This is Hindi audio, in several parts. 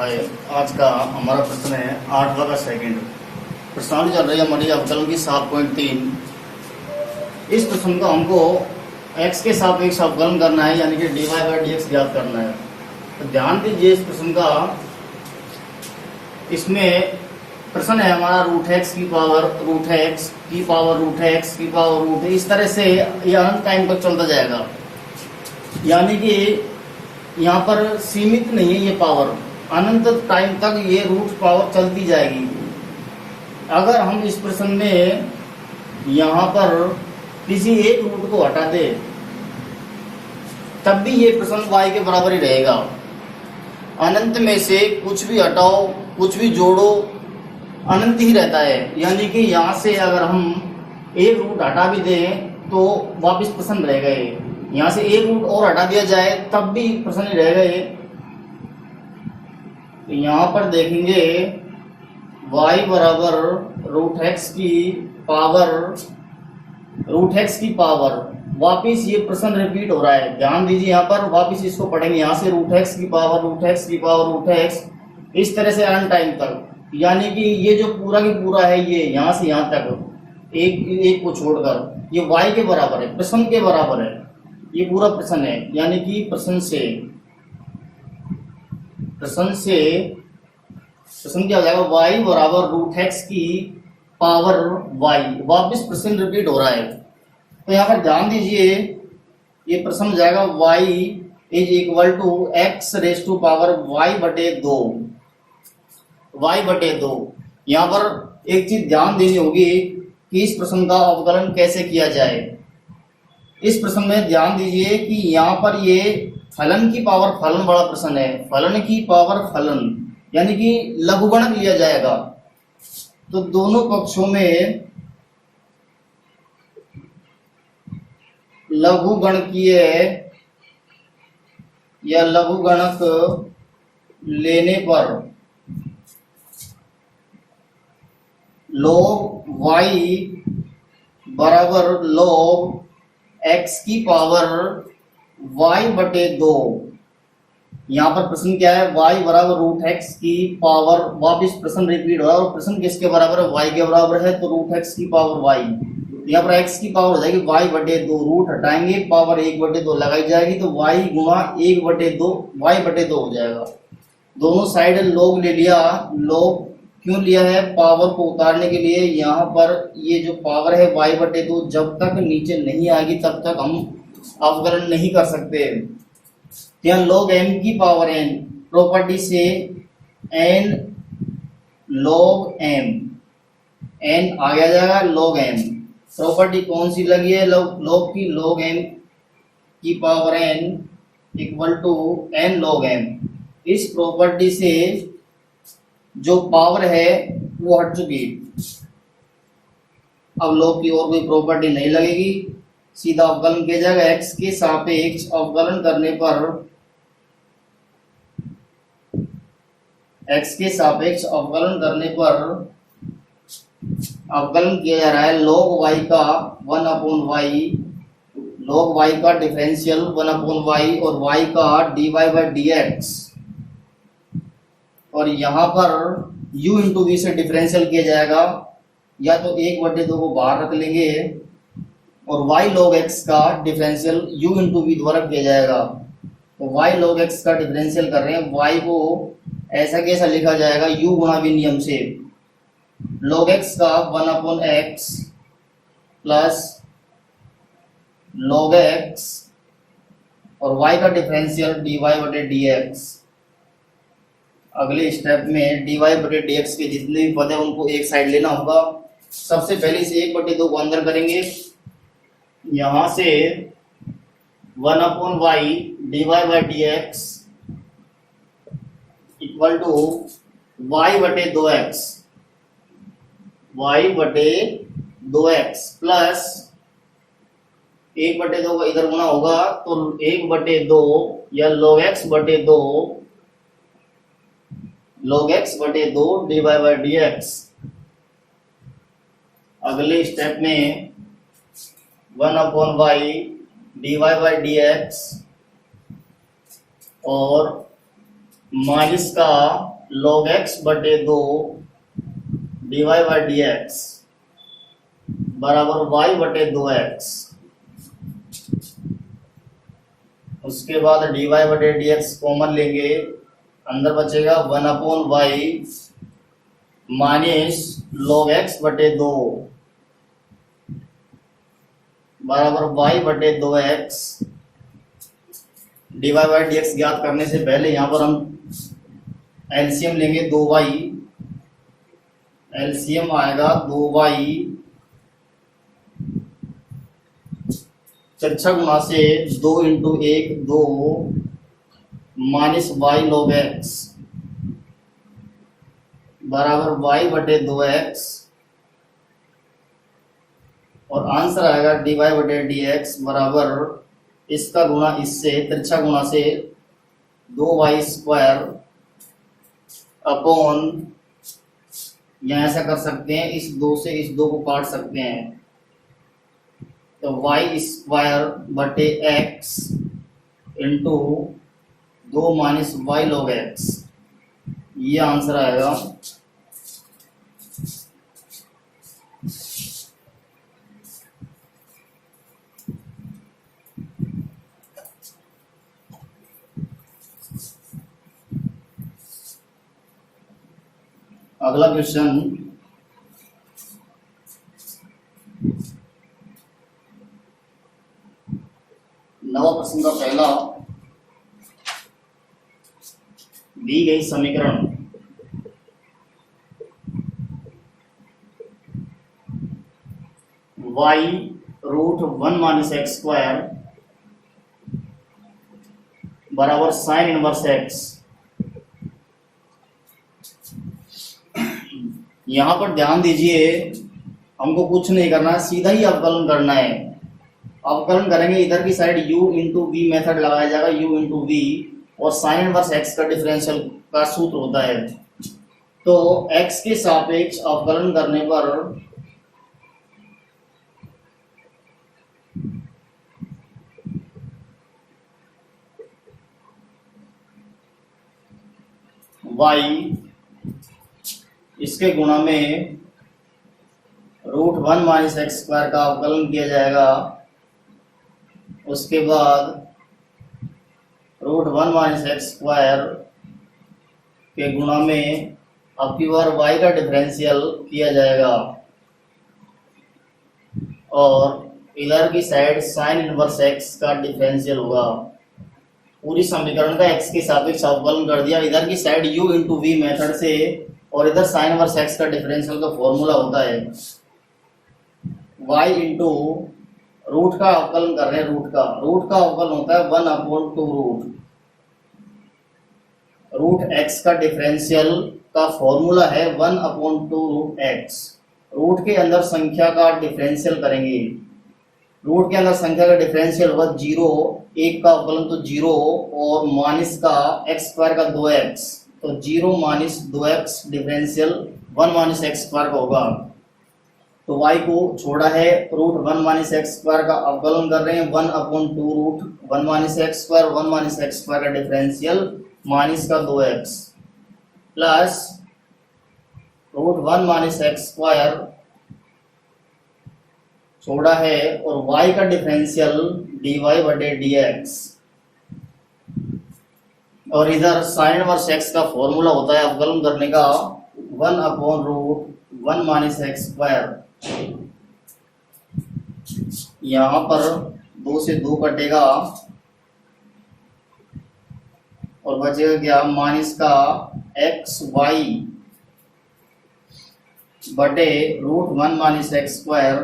हाय। आज का हमारा प्रश्न है 8वां का सेकंड। प्रश्नावली चल रही है हमारी अवकलन की 7.3। इस प्रश्न को हमको x के सापेक्ष अवकलन करना है, यानी कि dy/dx ज्ञात करना है। तो ध्यान दीजिए इस प्रश्न का। इसमें प्रश्न है हमारा √x की पावर √x की पावर √x की पावर √, इस तरह से ये अनंत टाइम तक चलता जाएगा। यानी कि यहाँ पर सीमित नहीं है ये पावर, अनंत टाइम तक ये रूट पावर चलती जाएगी। अगर हम इस प्रश्न में यहाँ पर किसी एक रूट को हटा दे तब भी ये प्रश्न y के बराबर ही रहेगा। अनंत में से कुछ भी हटाओ कुछ भी जोड़ो अनंत ही रहता है। यानी कि यहाँ से अगर हम एक रूट हटा भी दें तो वापस प्रश्न रहेगा ये। यहाँ से एक रूट और हटा दिया जाए तब भी प्रश्न ही रहेगा ये। तो यहाँ पर देखेंगे y बराबर √x की पावर वापिस ये प्रश्न रिपीट हो रहा है। ध्यान दीजिए यहाँ पर वापिस इसको पढ़ेंगे। यहाँ से √x की पावर √x इस तरह से अनंत टाइम तक। यानी कि ये जो पूरा की पूरा है ये यहाँ से यहाँ तक एक को छोड़कर ये y के बराबर है, प्रश्न के बराबर है। ये पूरा प्रश्न है। यानी कि प्रश्न क्या हो जाएगा, y बराबर √x की पावर y। वापिस प्रश्न रिपीट हो रहा है। तो यहाँ पर ध्यान दीजिए ये प्रश्न हो जाएगा y is equal to x raise to power y/2। यहाँ पर एक चीज ध्यान देनी होगी कि इस प्रश्न का अवकलन कैसे किया जाए। इस प्रश्न में ध्यान दीजिए कि यहाँ पर ये फलन की पावर फलन वाला प्रश्न है। फलन की पावर फलन यानी कि लघुगणक लिया जाएगा। तो दोनों पक्षों में लघुगणकीय या लघुगणक लेने पर log y बराबर log x की पावर y/2। यहाँ पर प्रश्न क्या है, y बराबर √x की पावर, वापिस प्रश्न रिपीट हो रहा है। और प्रश्न किसके बराबर है, y के बराबर है। तो √x की पावर y, यहाँ पर x की पावर हो जाएगी y/2। रूट हटाएंगे पावर 1/2 लगाई जाएगी तो y गुणा 1/2 y/2 हो जाएगा। दोनों साइड log ले लिया। log क्यों लिया है, पावर को उतारने के लिए। यहाँ पर ये जो पावर है y/2 जब तक नीचे नहीं आएगी तब तक हम अवकलन नहीं कर सकते। यहाँ log m की पावर n, प्रॉपर्टी से n log m, n आ गया जाएगा log m। प्रॉपर्टी कौन सी लगी है, log की, log m की power n equal to n log m। इस प्रॉपर्टी से जो पावर है वो हट चुकी। अब log की और कोई प्रॉपर्टी नहीं लगेगी, सीधा अवकलन किया जाएगा। x के सापेक्ष अवकलन करने पर अवकलन किया जा रहा है log y का 1/y, log y का डिफरेंशियल 1/y और y का dy/dx। और यहाँ पर u इंटू v से डिफरेंशियल किया जाएगा। या तो 1/2 को बाहर रख लेंगे और y log x का डिफरेंशियल u इंटू v द्वारा किया जाएगा। तो y log x का डिफरेंशियल कर रहे हैं, y को ऐसा कैसा लिखा जाएगा, u गुणा v नियम से। log x का 1/x प्लस log x और y का डिफरेंशियल dy/dx। अगले स्टेप में dy/dx के जितने भी पद है उनको एक साइड लेना होगा। सबसे पहले इसे 1/2 को अंदर करेंगे। यहाँ से 1/y dy/dx equal to y/2x plus 1/2 का इधर गुना होगा तो 1/2 या log x/2 dy/dx। अगले स्टेप में 1/y dy/dx और माइनस का log x बटे 2 dy बाई डी एक्स बराबर y बटे 2x। उसके बाद dy बटे डी एक्स कॉमन लेंगे, अंदर बचेगा 1/y माइनस log x बटे 2 बराबर y बटे 2x। dy by D x ज्ञात करने से पहले यहाँ पर हम एलसीएम लेंगे 2y, एलसीएम आएगा 2y चर्चा गुणा से 2 into 1 2 minus y log x बराबर y बटे 2x और आंसर आएगा dy बटे डी एक्स बराबर इसका गुणा इससे तिरछा गुणा से 2y स्क्वायर अपॉन, यहाँ ऐसा कर सकते हैं इस 2 से इस 2 को काट सकते हैं तो y स्क्वायर बटे x into 2 minus y log x, ये आंसर आएगा। अगला क्वेश्चन, नवा प्रश्न का पहला, दी गई समीकरण y root 1 minus x square बराबर साइन इनवर्स एक्स। यहाँ पर ध्यान दीजिए, हमको कुछ नहीं करना है, सीधा ही अवकलन करना है। अवकलन करेंगे, इधर की side u into v method लगाया जाएगा, u इंटू वी, और साइन इनवर्स x का डिफरेंशियल का सूत्र होता है। तो x के सापेक्ष अवकलन करने पर y इसके गुणा में रूट 1 माइनस एक्स स्क्वायर का अवकलन किया जाएगा। उसके बाद रूट 1 माइनस एक्स स्क्वायर के गुणा में अब की बार y का डिफरेंशियल किया जाएगा और इधर की साइड साइन इनवर्स x का डिफरेंशियल होगा। पूरी समीकरण का x के सापेक्ष अवकलन कर दिया, इधर की side u into v method से, और इधर साइन इनवर्स x का डिफरेंशियल का फॉर्मूला होता है y इंटू रूट का अवकलन कर रहे हैं, रूट का अवकलन होता है 1/2 रूट x का डिफरेंशियल का फॉर्मूला है 1/2 रूट x। रूट के अंदर संख्या का डिफरेंशियल करेंगे, रूट के अंदर संख्या का डिफरेंशियल होगा 0, 1 का अवकलन तो 0 और माइनस का x स्क्वायर का 2x, तो 0 minus 2x differential 1 minus x square का होगा। तो y को छोड़ा है, रूट 1 माइनस एक्स स्क्वायर का अवकलन कर रहे हैं 1/2 root 1 minus x square, 1 minus x square का डिफरेंशियल माइनस का 2x plus root 1 minus x square छोड़ा है और y का डिफरेंशियल dy बटे dx, और इधर साइन इनवर्स x का फॉर्मूला होता है अवकलन करने का 1/√1 माइनस एक्स स्क्वायर। यहाँ पर 2 से 2 कटेगा और बचेगा क्या, माइनस का एक्स वाई बटे root 1 minus x square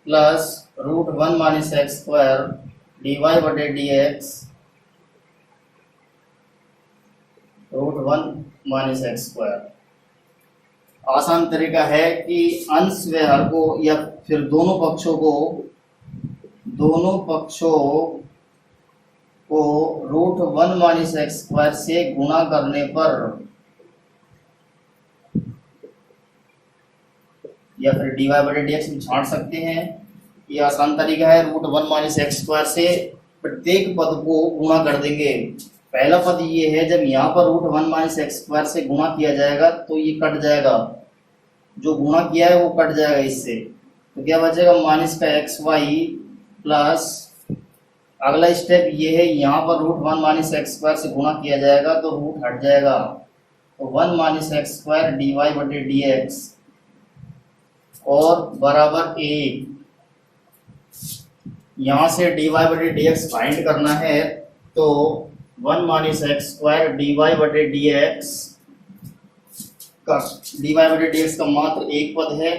plus root 1 minus x square d y बटे d x root 1 minus x square. आसान तरीका है कि अंश व्यवहार को या फिर दोनों पक्षों को रूट 1 माइनस एक्स स्क्वायर से गुणा करने पर या फिर डी वाई बटे डी एक्स में छांट सकते हैं। ये आसान तरीका है, रूट 1 माइनस एक्स स्क्वायर से प्रत्येक पद को गुणा कर देंगे पहला पद ये है, जब यहाँ पर रूट 1 माइनस एक्स स्क्वायर से गुणा किया जाएगा तो ये कट जाएगा, जो गुणा किया है वो कट जाएगा इससे, तो क्या बचेगा माइनस का एक्स वाई प्लस, अगला स्टेप ये है, यहाँ पर रूट 1 माइनस एक्स स्क्वायर से गुणा किया जाएगा तो रूट हट जाएगा, तो 1 minus x square d y बटे डी एक्स और बराबर ए। यहाँ से डी वाई बटे डी एक्स फाइंड करना है, तो 1 minus x square d y बटे डी एक्स का, डी वाई बटे डी एक्स का मात्र एक पद है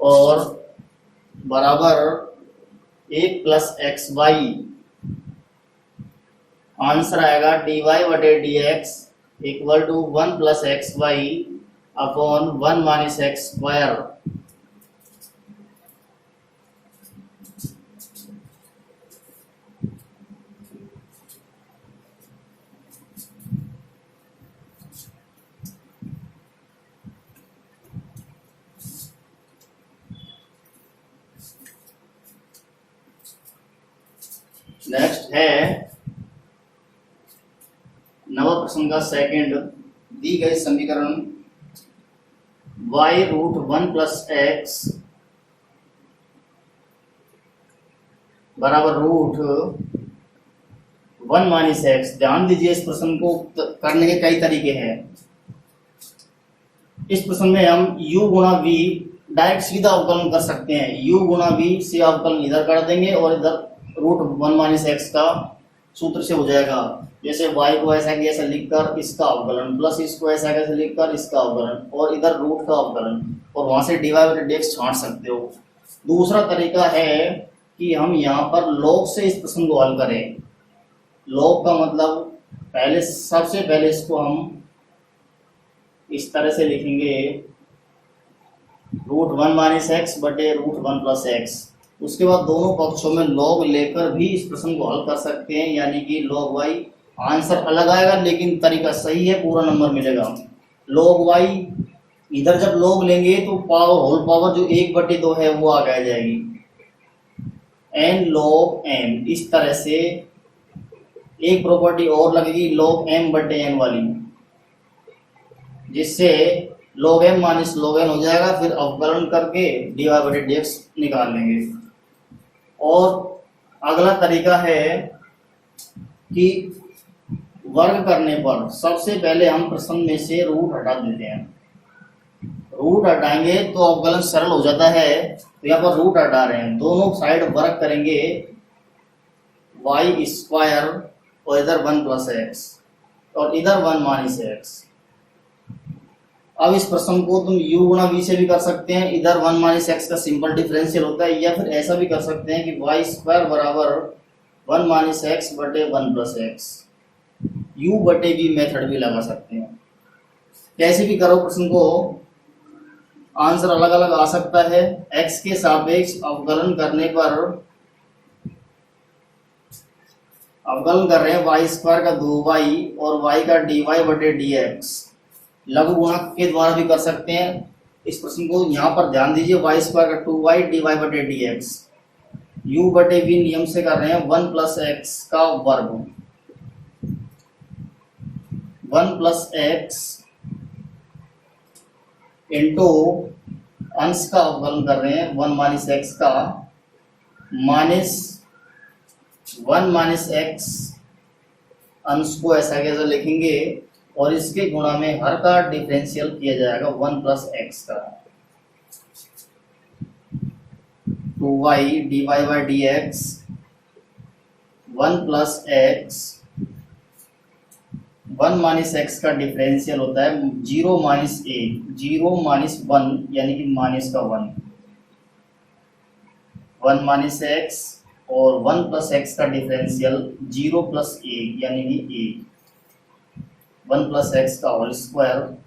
और बराबर a plus x y. Answer आएगा डी वाई बटे d x equal to 1 plus x y upon 1 minus x square. Next है नवा प्रश्न का सेकंड, दी गई समीकरण y रूट 1 प्लस एक्स बराबर रूट 1 माइनस एक्स। ध्यान दीजिए, इस प्रश्न को करने के कई तरीके हैं। इस प्रश्न में हम u गुणा v डायरेक्ट सीधा अवकलन कर सकते हैं, u गुणा v से अवकलन इधर कर देंगे और इधर रूट 1 माइनस एक्स का सूत्र से हो जाएगा। जैसे y को ऐसा कि ऐसा लिखकर इसका अवकलन प्लस इसको ऐसा कैसे लिखकर इसका अवकलन और इधर रूट का अवकलन, और वहां से dy बटे dx छांट सकते हो। दूसरा तरीका है कि हम यहाँ पर log से इस प्रश्न को हल करें। log का मतलब पहले, सबसे पहले इसको हम इस तरह से लिखेंगे, रूट 1 माइनस एक्स बटे रूट 1 प्लस एक्स। उसके बाद दोनों पक्षों में log लेकर भी इस प्रश्न को हल कर सकते हैं, यानी कि log y। आंसर अलग आएगा लेकिन तरीका सही है, पूरा नंबर मिलेगा। log y इधर जब log लेंगे तो पावर होल पावर जो 1/2 है वो आगे आ जाएगी, n log m। इस तरह से एक प्रॉपर्टी और लगेगी log m बटे n वाली, जिससे log m minus log n हो जाएगा। फिर अवकलन करके dy बटे dx निकाल लेंगे। और अगला तरीका है कि वर्ग करने पर सबसे पहले हम प्रश्न में से रूट हटा देते हैं। रूट हटाएंगे तो अवकलन सरल हो जाता है, तो यहाँ पर रूट हटा रहे हैं, दोनों साइड वर्ग करेंगे वाई स्क्वायर और इधर 1 प्लस एक्स और इधर 1 माइनस एक्स। अब इस प्रश्न को तुम u गुणा v से भी कर सकते हैं, इधर 1 माइनस एक्स का सिंपल डिफरेंशियल होता है, या फिर ऐसा भी कर सकते हैं कि वाई स्क्वायर बराबर 1 माइनस एक्स बटे 1 प्लस एक्स। u बटे v मेथड भी लगा सकते हैं। कैसे भी करो प्रश्न को, आंसर अलग अलग आ सकता है। x के सापेक्ष अवकलन करने पर अवकलन कर रहे हैं वाई स्क्वायर का 2y और y का dy बटे dx। लघु गुणक के द्वारा भी कर सकते हैं। इस प्रश्न को यहाँ पर ध्यान दीजिए, वाई स्क्वायर का 2y dy बटे dx। u बटे v नियम से कर रहे हैं 1 प्लस एक्स का वर्ग, 1 प्लस एक्स इंटू अंश का अवकलन कर रहे हैं 1 माइनस एक्स का माइनस 1 माइनस एक्स, अंश को ऐसा कैसे लिखेंगे और इसके गुणा में हर का डिफरेंशियल किया जाएगा 1 प्लस एक्स का, 2y dy by D x 1 plus x, 1 minus x का डिफरेंशियल होता है 0 माइनस ए, 0 माइनस 1 यानी कि माइनस का 1, 1 माइनस एक्स और 1 प्लस एक्स का डिफरेंशियल 0 प्लस ए यानी कि ए, 1 प्लस एक्स का होल स्क्वायर।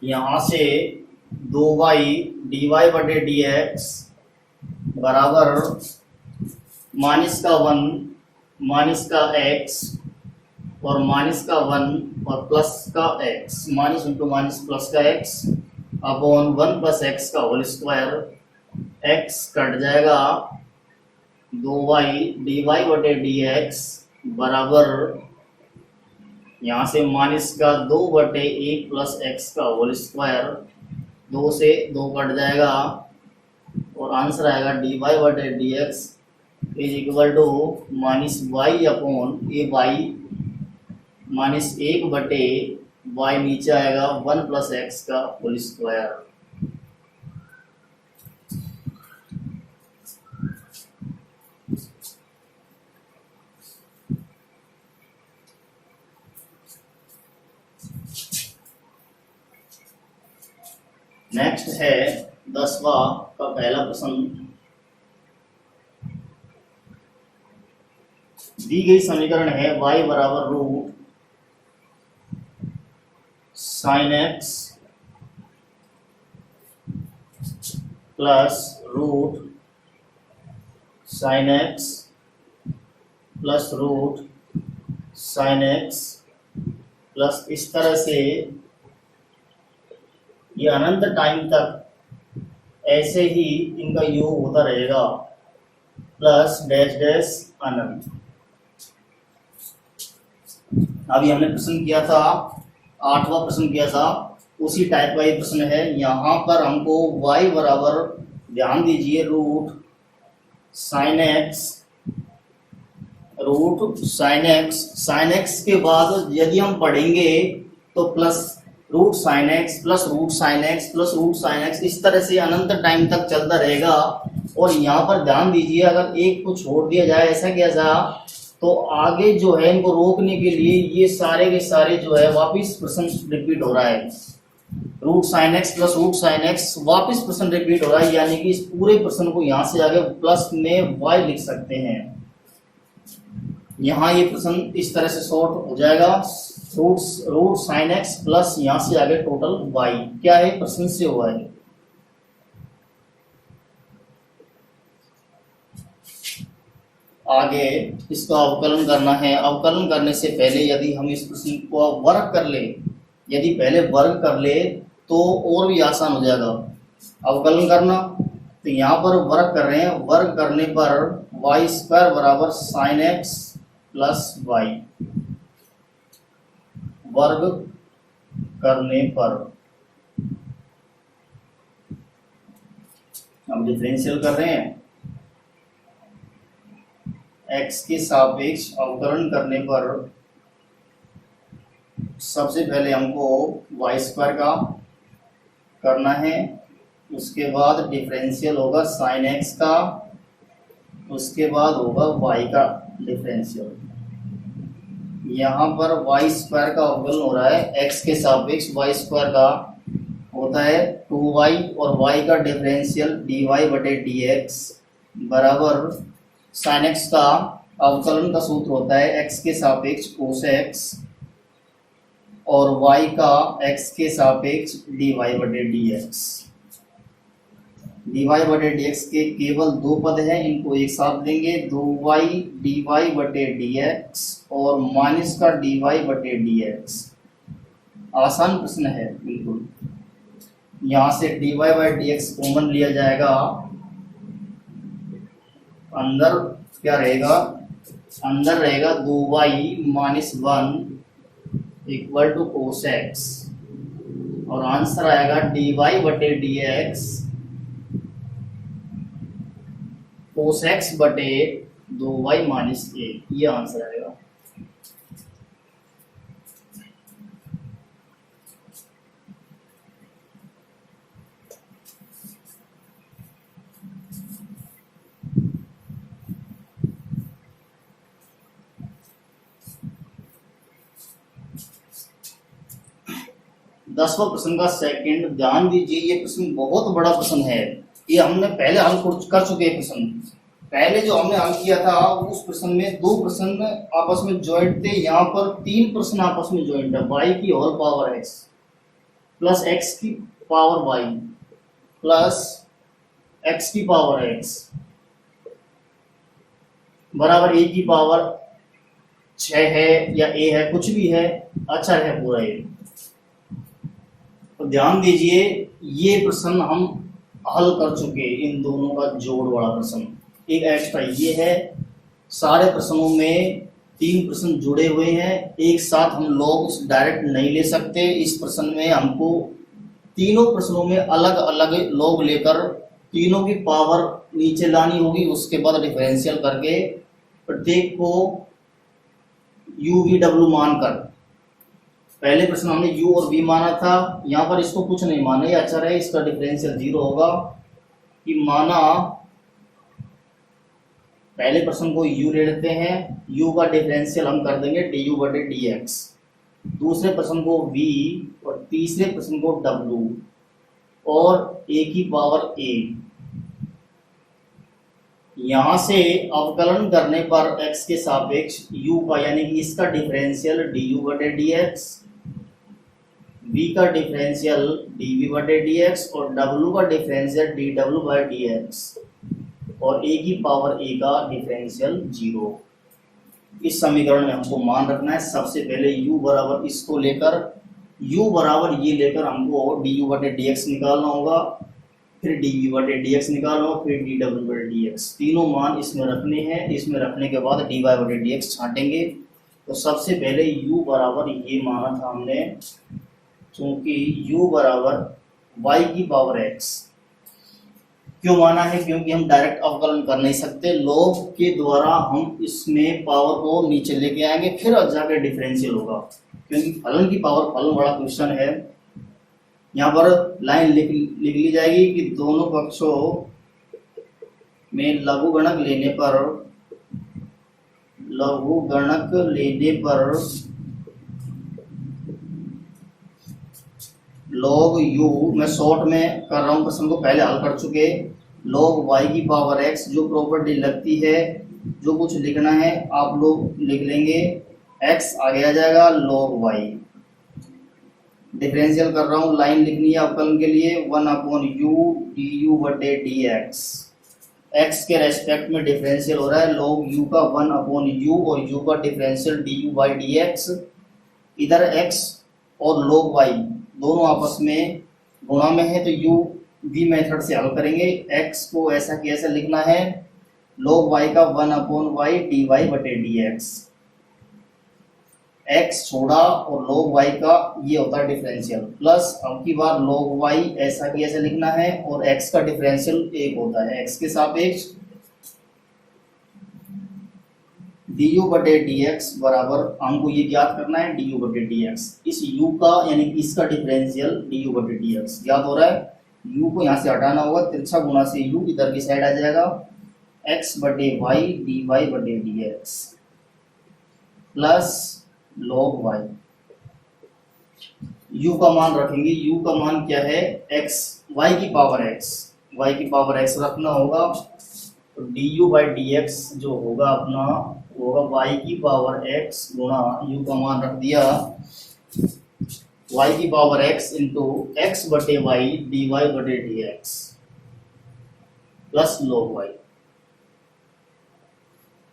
यहाँ से 2y dy बटे dx बराबर माइनस का 1 माइनस का x और माइनस का 1 और प्लस का x, minus into minus plus का x अपॉन 1 प्लस एक्स का होल स्क्वायर। x कट जाएगा 2y dy/dx बराबर यहाँ से माइनस का 2/1 प्लस एक्स का होल स्क्वायर, 2 से 2 कट जाएगा और आंसर आएगा dy/dx is equal to minus y upon a y minus 1/y नीचे आएगा 1 प्लस एक्स का होल स्क्वायर। नेक्स्ट है 10वां का पहला प्रश्न। दी गई समीकरण है y बराबर root sine x plus root sine x plus root sine x plus इस तरह से ये अनंत टाइम तक ऐसे ही इनका योग होता रहेगा प्लस डैश डैश अनंत। अभी हमने प्रश्न किया था 8वां प्रश्न किया था, उसी टाइप का ये प्रश्न है। यहाँ पर हमको y बराबर ध्यान दीजिए रूट साइन एक्स के बाद यदि हम पढ़ेंगे तो plus root sine x plus root sine x plus root sine x इस तरह से अनंत टाइम तक चलता रहेगा। और यहाँ पर ध्यान दीजिए अगर एक को छोड़ दिया जाए ऐसा कैसा, तो आगे जो है इनको रोकने के लिए ये सारे के सारे जो है वापिस प्रश्न रिपीट हो रहा है। Root sine x plus root sine x वापिस प्रश्न रिपीट हो रहा है, यानी कि इस पूरे प्रश्न को यहाँ से आगे प्लस में y लिख सकते हैं। यहाँ ये प्रश्न इस तरह से शॉर्ट हो जाएगा, रूट साइन एक्स प्लस यहाँ से आगे टोटल y क्या है प्रश्न से हुआ है। आगे इसका अवकलन करना है। अवकलन करने से पहले यदि हम इस प्रश्न को वर्ग कर ले, यदि पहले वर्ग कर ले तो और भी आसान हो जाएगा अवकलन करना। तो यहाँ पर वर्ग कर रहे हैं, वर्ग करने पर वाई स्क्वायर बराबर साइन एक्स प्लस वाई, वर्ग करने पर हम डिफरेंशियल कर रहे हैं, x के सापेक्ष अवकलन करने पर सबसे पहले हमको वाई स्क्वायर का करना है, उसके बाद डिफरेंशियल होगा साइन एक्स का, उसके बाद होगा y का डिफरेंशियल। यहाँ पर वाई स्क्वायर का अवकलन हो रहा है x के सापेक्ष, वाई स्क्वायर का होता है 2y और y का डिफरेंशियल dy/dx बराबर साइन एक्स का अवकलन का सूत्र होता है x के सापेक्ष कोस x और y का x के सापेक्ष dy/dx। dy/dx के केवल दो पद हैं, इनको एक साथ देंगे 2y dy/dx और माइनस का dy/dx। आसान प्रश्न है बिल्कुल। यहाँ से dy/dx कॉमन लिया जाएगा, अंदर क्या रहेगा, अंदर रहेगा 2y minus 1 equal to cos x और आंसर आएगा dy/dx कोस x बटे 2y माइनस 1, ये आंसर आएगा। दसवां प्रश्न का सेकंड, ध्यान दीजिए ये प्रश्न बहुत बड़ा प्रश्न है। ये हमने पहले हल कर चुके हैं प्रश्न। पहले जो हमने हल किया था उस प्रश्न में दो प्रश्न आपस में ज्वाइंट थे, यहाँ पर तीन प्रश्न आपस में ज्वाइंट है। y की whole power x plus x की पावर y प्लस x की पावर x बराबर a की पावर 6 है या a है, कुछ भी है, अच्छा है पूरा ये। तो ध्यान दीजिए ये प्रश्न हम हल कर चुके, इन दोनों का जोड़ वाला प्रश्न। एक एक्स्ट्रा ये है। सारे प्रश्नों में 3 प्रश्न जुड़े हुए हैं, एक साथ हम लोग डायरेक्ट नहीं ले सकते। इस प्रश्न में हमको तीनों प्रश्नों में अलग अलग लॉग लेकर तीनों की पावर नीचे लानी होगी, उसके बाद डिफरेंशियल करके प्रत्येक को u v w मानकर। पहले प्रश्न हमने u और v माना था, यहाँ पर इसको कुछ नहीं माना, ये अच्छा रहे, इसका डिफरेंशियल 0 होगा। कि माना पहले प्रश्न को u ले लेते हैं, u का डिफरेंशियल हम कर देंगे du बटे dx, दूसरे प्रश्न को v और तीसरे प्रश्न को w और a की पावर a। यहां से अवकलन करने पर x के सापेक्ष u का यानी कि इसका डिफरेंशियल du बटे dx, v का डिफरेंशियल dv बटे dx और w का डिफरेंशियल dw बाई dx और a की पावर a का डिफरेंशियल 0। इस समीकरण में हमको मान रखना है। सबसे पहले u बराबर इसको लेकर u बराबर ये लेकर हमको du बटे dx निकालना होगा, फिर dv बटे dx निकालना होगा, फिर dw बटे dx। तीनों मान इसमें रखने हैं। इसमें रखने के बाद dy बटे dx छांटेंगे। तो सबसे पहले u बराबर ये माना था हमने, क्योंकि u बराबर y की पावर x। क्यों माना है? क्योंकि हम डायरेक्ट अवकलन कर नहीं सकते, लॉग के द्वारा हम इसमें पावर को नीचे लेके आएंगे, फिर जाके डिफरेंशियल होगा। क्योंकि फलन की पावर, फलन बड़ा क्वेश्चन है। यहाँ पर लाइन लिख ली जाएगी कि दोनों पक्षों में लघुगणक लेने पर log u, मैं शॉर्ट में कर रहा हूँ, प्रश्न को पहले हल कर चुके। log y की पावर x, जो प्रॉपर्टी लगती है, जो कुछ लिखना है आप लोग लिख लेंगे, x आगे आ जाएगा log y। डिफरेंशियल कर रहा हूँ, लाइन लिखनी है अवकलन के लिए, 1/u du बटे dx। x के रेस्पेक्ट में डिफरेंशियल हो रहा है, log u का 1/u और u का डिफरेंशियल du बाई dx। इधर x और log y दोनों आपस में गुणा में है, तो u v मेथड से हल करेंगे। x को ऐसा कि ऐसा लिखना है, log y का 1/y dy बटे dx। x छोड़ा और log y का ये होता है डिफरेंशियल, प्लस अब की बार log y ऐसा कि ऐसा लिखना है और x का डिफरेंशियल 1 होता है, x के सापेक्ष du बटे dx बराबर हमको ये ज्ञात करना है du बटे dx। इस u का यानी कि इसका डिफरेंशियल du बटे dx ज्ञात हो रहा है। u को यहाँ से हटाना होगा, तिरछा गुना से u इधर की साइड आ जाएगा, x बटे y dy बटे dx plus log y। u का मान रखेंगे, u का मान क्या है? x, y की पावर x, y की पावर x रखना होगा। तो du बाई dx जो होगा अपना होगा y की पावर x गुणा u का मान रख दिया y की पावर x इंटू x बटे y dy बटे dx प्लस log y।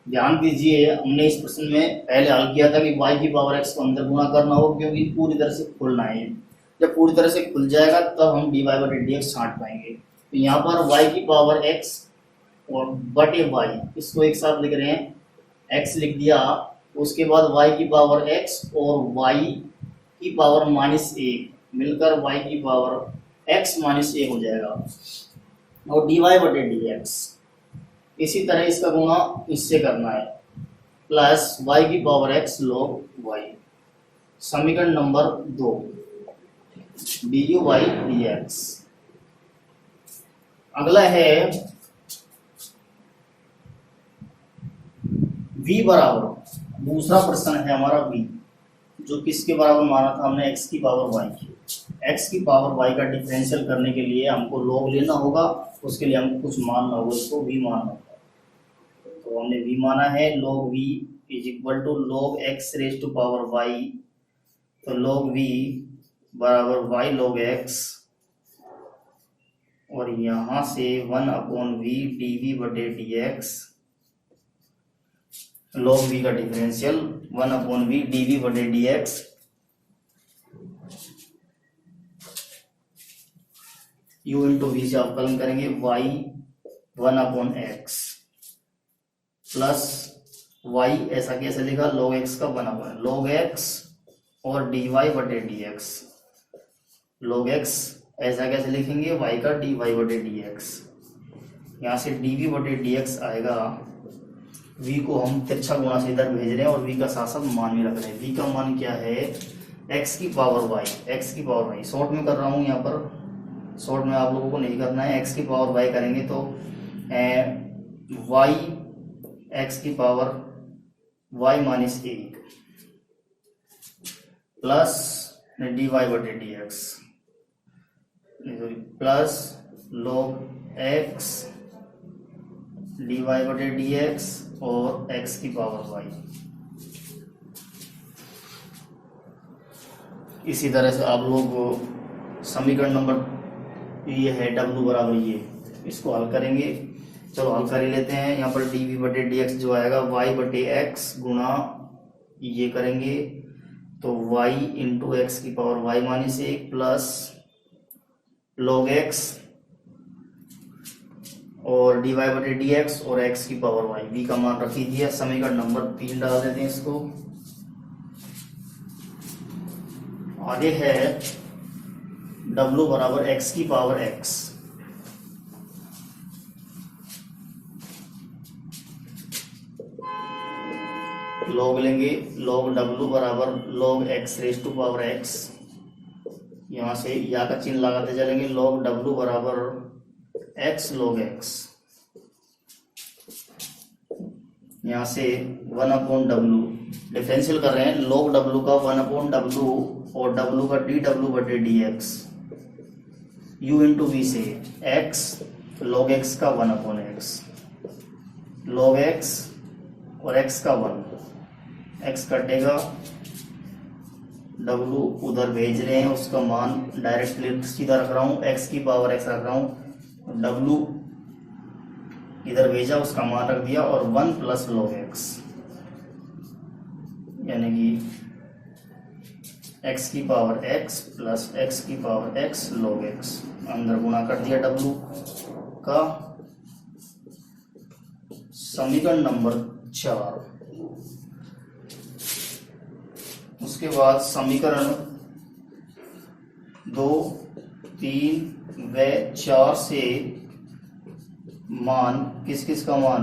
ध्यान दीजिए, हमने इस प्रश्न में पहले हल किया था कि y की पावर x को अंदर गुणा करना हो, क्योंकि पूरी तरह से खुलना है। जब पूरी तरह से खुल जाएगा तब हम dy बटे dx छांट पाएंगे। तो यहाँ पर y की पावर x और बटे y, इसको एक साथ लिख रहे हैं, x लिख दिया, उसके बाद y की पावर x और y की पावर -1 मिलकर y की पावर x -1 हो जाएगा और dy बटे dx। इसी तरह इसका गुणा इससे करना है, प्लस y की पावर x log y। समीकरण नंबर 2 du बाई dx। अगला है v बराबर, दूसरा प्रश्न है हमारा v, जो किसके बराबर माना था हमने? x की पावर y की। x की पावर y का डिफरेंशियल करने के लिए हमको log लेना होगा, उसके लिए हमको कुछ मानना होगा, इसको v मानना होगा। तो हमने v माना है, log v is equal to log x raise to power y। तो log v बराबर y log x और यहाँ से 1/v dv बटे dx, log v का डिफरेंशियल 1/v dv बटे dx u इंटू v से अवकलन करेंगे y 1/x प्लस वाई, ऐसा कैसे लिखा, log x का 1/, log x और dy बटे dx, log x ऐसा कैसे लिखेंगे, y का dy बटे dx, यहाँ से dv बटे dx आएगा, v को हम तिरछा गुणा से इधर भेज रहे हैं और v का साथ साथ मान भी रख रहे हैं। v का मान क्या है, x की पावर y, x की पावर y, शॉर्ट में कर रहा हूँ यहाँ पर, शॉर्ट में आप लोगों को नहीं करना है, x की पावर y करेंगे तो y x की power y minus 1 plus dy बटे dx plus log x dy बटे dx और x की पावर y। इसी तरह से आप लोग समीकरण नंबर ये है w बराबर ये, इसको हल करेंगे। चलो हल कर ही लेते हैं। यहाँ पर dv बटे dx जो आएगा y बटे x गुणा ये करेंगे तो y इंटू एक्स की power y minus 1 plus log x और dy बटे dx और x की पावर y, v का मान रख दिया। समीकरण नंबर 3 डाल देते हैं इसको। आगे है w बराबर x की पावर x, log लेंगे, log w बराबर log x raise to power x, यहाँ से या का चिन्ह लगाते चलेंगे, log w बराबर x log x, यहाँ से 1/w डिफरेंशियल कर रहे हैं, log w का 1/w और w का dw बटे dx, u इंटू v से x log x का 1/x, log x और x का 1, x कटेगा, w उधर भेज रहे हैं, उसका मान डायरेक्टली सीधा रख रहा हूँ, x की पावर x रख रहा हूँ, w इधर भेजा उसका मान रख दिया और 1 प्लस log x, यानी कि x की पावर x प्लस x की पावर x log x, अंदर गुणा कर दिया w का। समीकरण नंबर 4, उसके बाद समीकरण 2, 3 व 4 से मान किस किस का मान,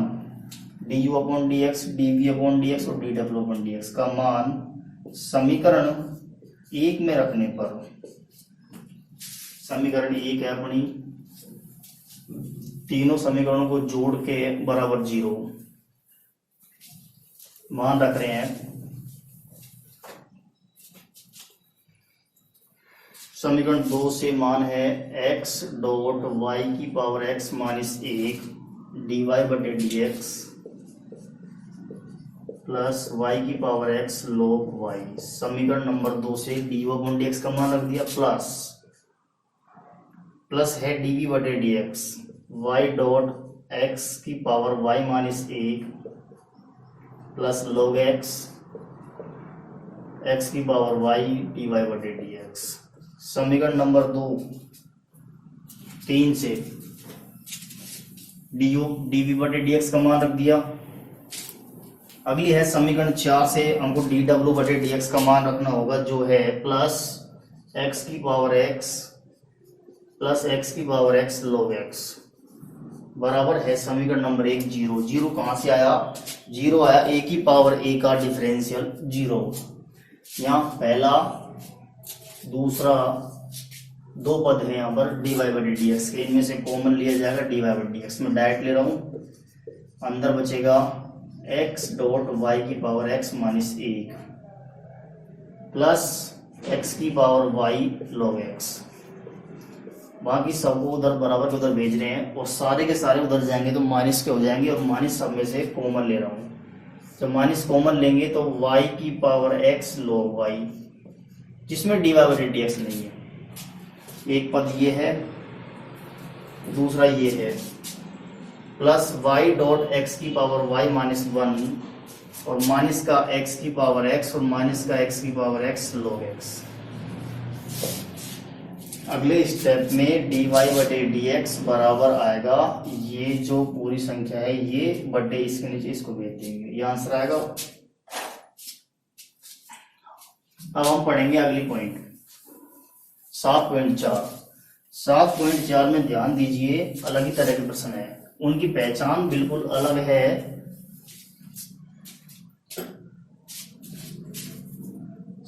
du upon dx, dv upon dx और dw अपॉन dx का मान समीकरण 1 में रखने पर, समीकरण 1 है अपनी, तीनों समीकरणों को जोड़ के बराबर 0 मान रख रहे हैं। समीकरण 2 से मान है x डॉट y की पावर x माइनस 1 dy बटे dx प्लस y की पावर x log y। समीकरण नंबर 2 से dy अपॉन dx का मान रख दिया, प्लस है dv बटे dx y डॉट x की power y minus 1 plus log x x की पावर y dy बटे dx। समीकरण नंबर 2, 3 से dv बटे dx का मान रख दिया। अगली है समीकरण 4 से हमको dw बटे dx का मान रखना होगा, जो है प्लस x की पावर x प्लस x की पावर x log x बराबर है समीकरण नंबर 1 0। 0 कहाँ से आया, 0 आया a की पावर a का डिफरेंशियल 0। यहाँ पहला दूसरा 2 पद है यहाँ पर dy बटे dx के, इनमें से कॉमन लिया जाएगा dy बटे dx, में डायरेक्ट ले रहा हूँ, अंदर बचेगा x डॉट y की power x minus 1 plus x की पावर y log x। बाकी सबको उधर बराबर के उधर भेज रहे हैं और सारे के सारे उधर जाएंगे तो माइनस के हो जाएंगे, और माइनस सब में से कॉमन ले रहा हूँ, तो माइनस कॉमन लेंगे तो y की पावर x log y, जिसमें dy बटे dx नहीं है। एक पद ये है, दूसरा ये है, प्लस y डॉट x की पावर y माइनस 1 और माइनस का x की पावर x और माइनस का x की पावर x log x। अगले स्टेप में dy बटे dx बराबर आएगा, ये जो पूरी संख्या है ये बटे इसके नीचे इसको भेज देंगे, ये आंसर आएगा। अब हम पढ़ेंगे अगली पॉइंट 7.4। 7.4 में ध्यान दीजिए, अलग ही तरह के प्रश्न है, उनकी पहचान बिल्कुल अलग है।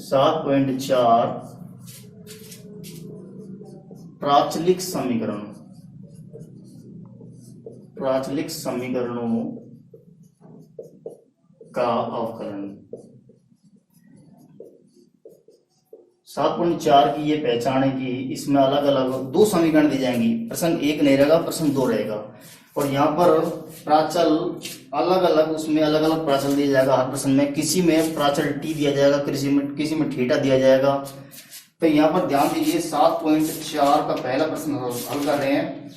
7.4 प्राचलिक समीकरण, प्राचलिक समीकरणों का अवकलन। 7.4 की ये पहचान है कि इसमें अलग अलग दो समीकरण दी जाएंगी, प्रश्न एक नहीं रहेगा, प्रश्न दो रहेगा, और यहाँ पर प्राचल अलग अलग, उसमें अलग अलग प्राचल दिया जाएगा हर प्रश्न में। किसी में प्राचल टी दिया जाएगा, किसी में थीटा दिया जाएगा। तो यहाँ पर ध्यान दीजिए, 7.4 का पहला प्रश्न हल कर रहे हैं।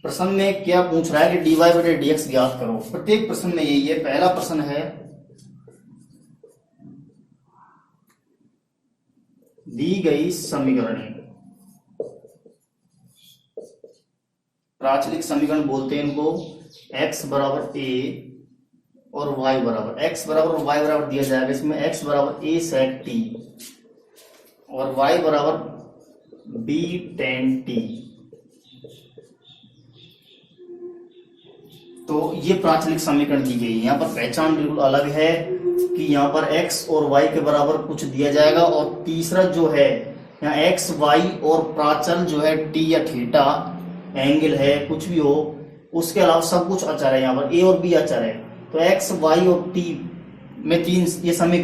प्रश्न में क्या पूछ रहा है कि dy बटे dx ज्ञात करो। प्रत्येक प्रश्न में यही है। पहला प्रश्न है, दी गई समीकरण, प्राचलिक समीकरण बोलते हैं इनको, x बराबर a और y बराबर, x बराबर और y बराबर दिया जाएगा। इसमें x बराबर a sec t और y बराबर b tan t। तो ये प्राचलिक समीकरण दी गई। यहाँ पर पहचान बिल्कुल अलग है कि यहाँ पर x और y के बराबर कुछ दिया जाएगा, और तीसरा जो है यहाँ x y और प्राचल जो है t या थीटा एंगल है, कुछ भी हो, उसके अलावा सब कुछ अचर है। यहाँ पर a और b अचर है। तो x y और t में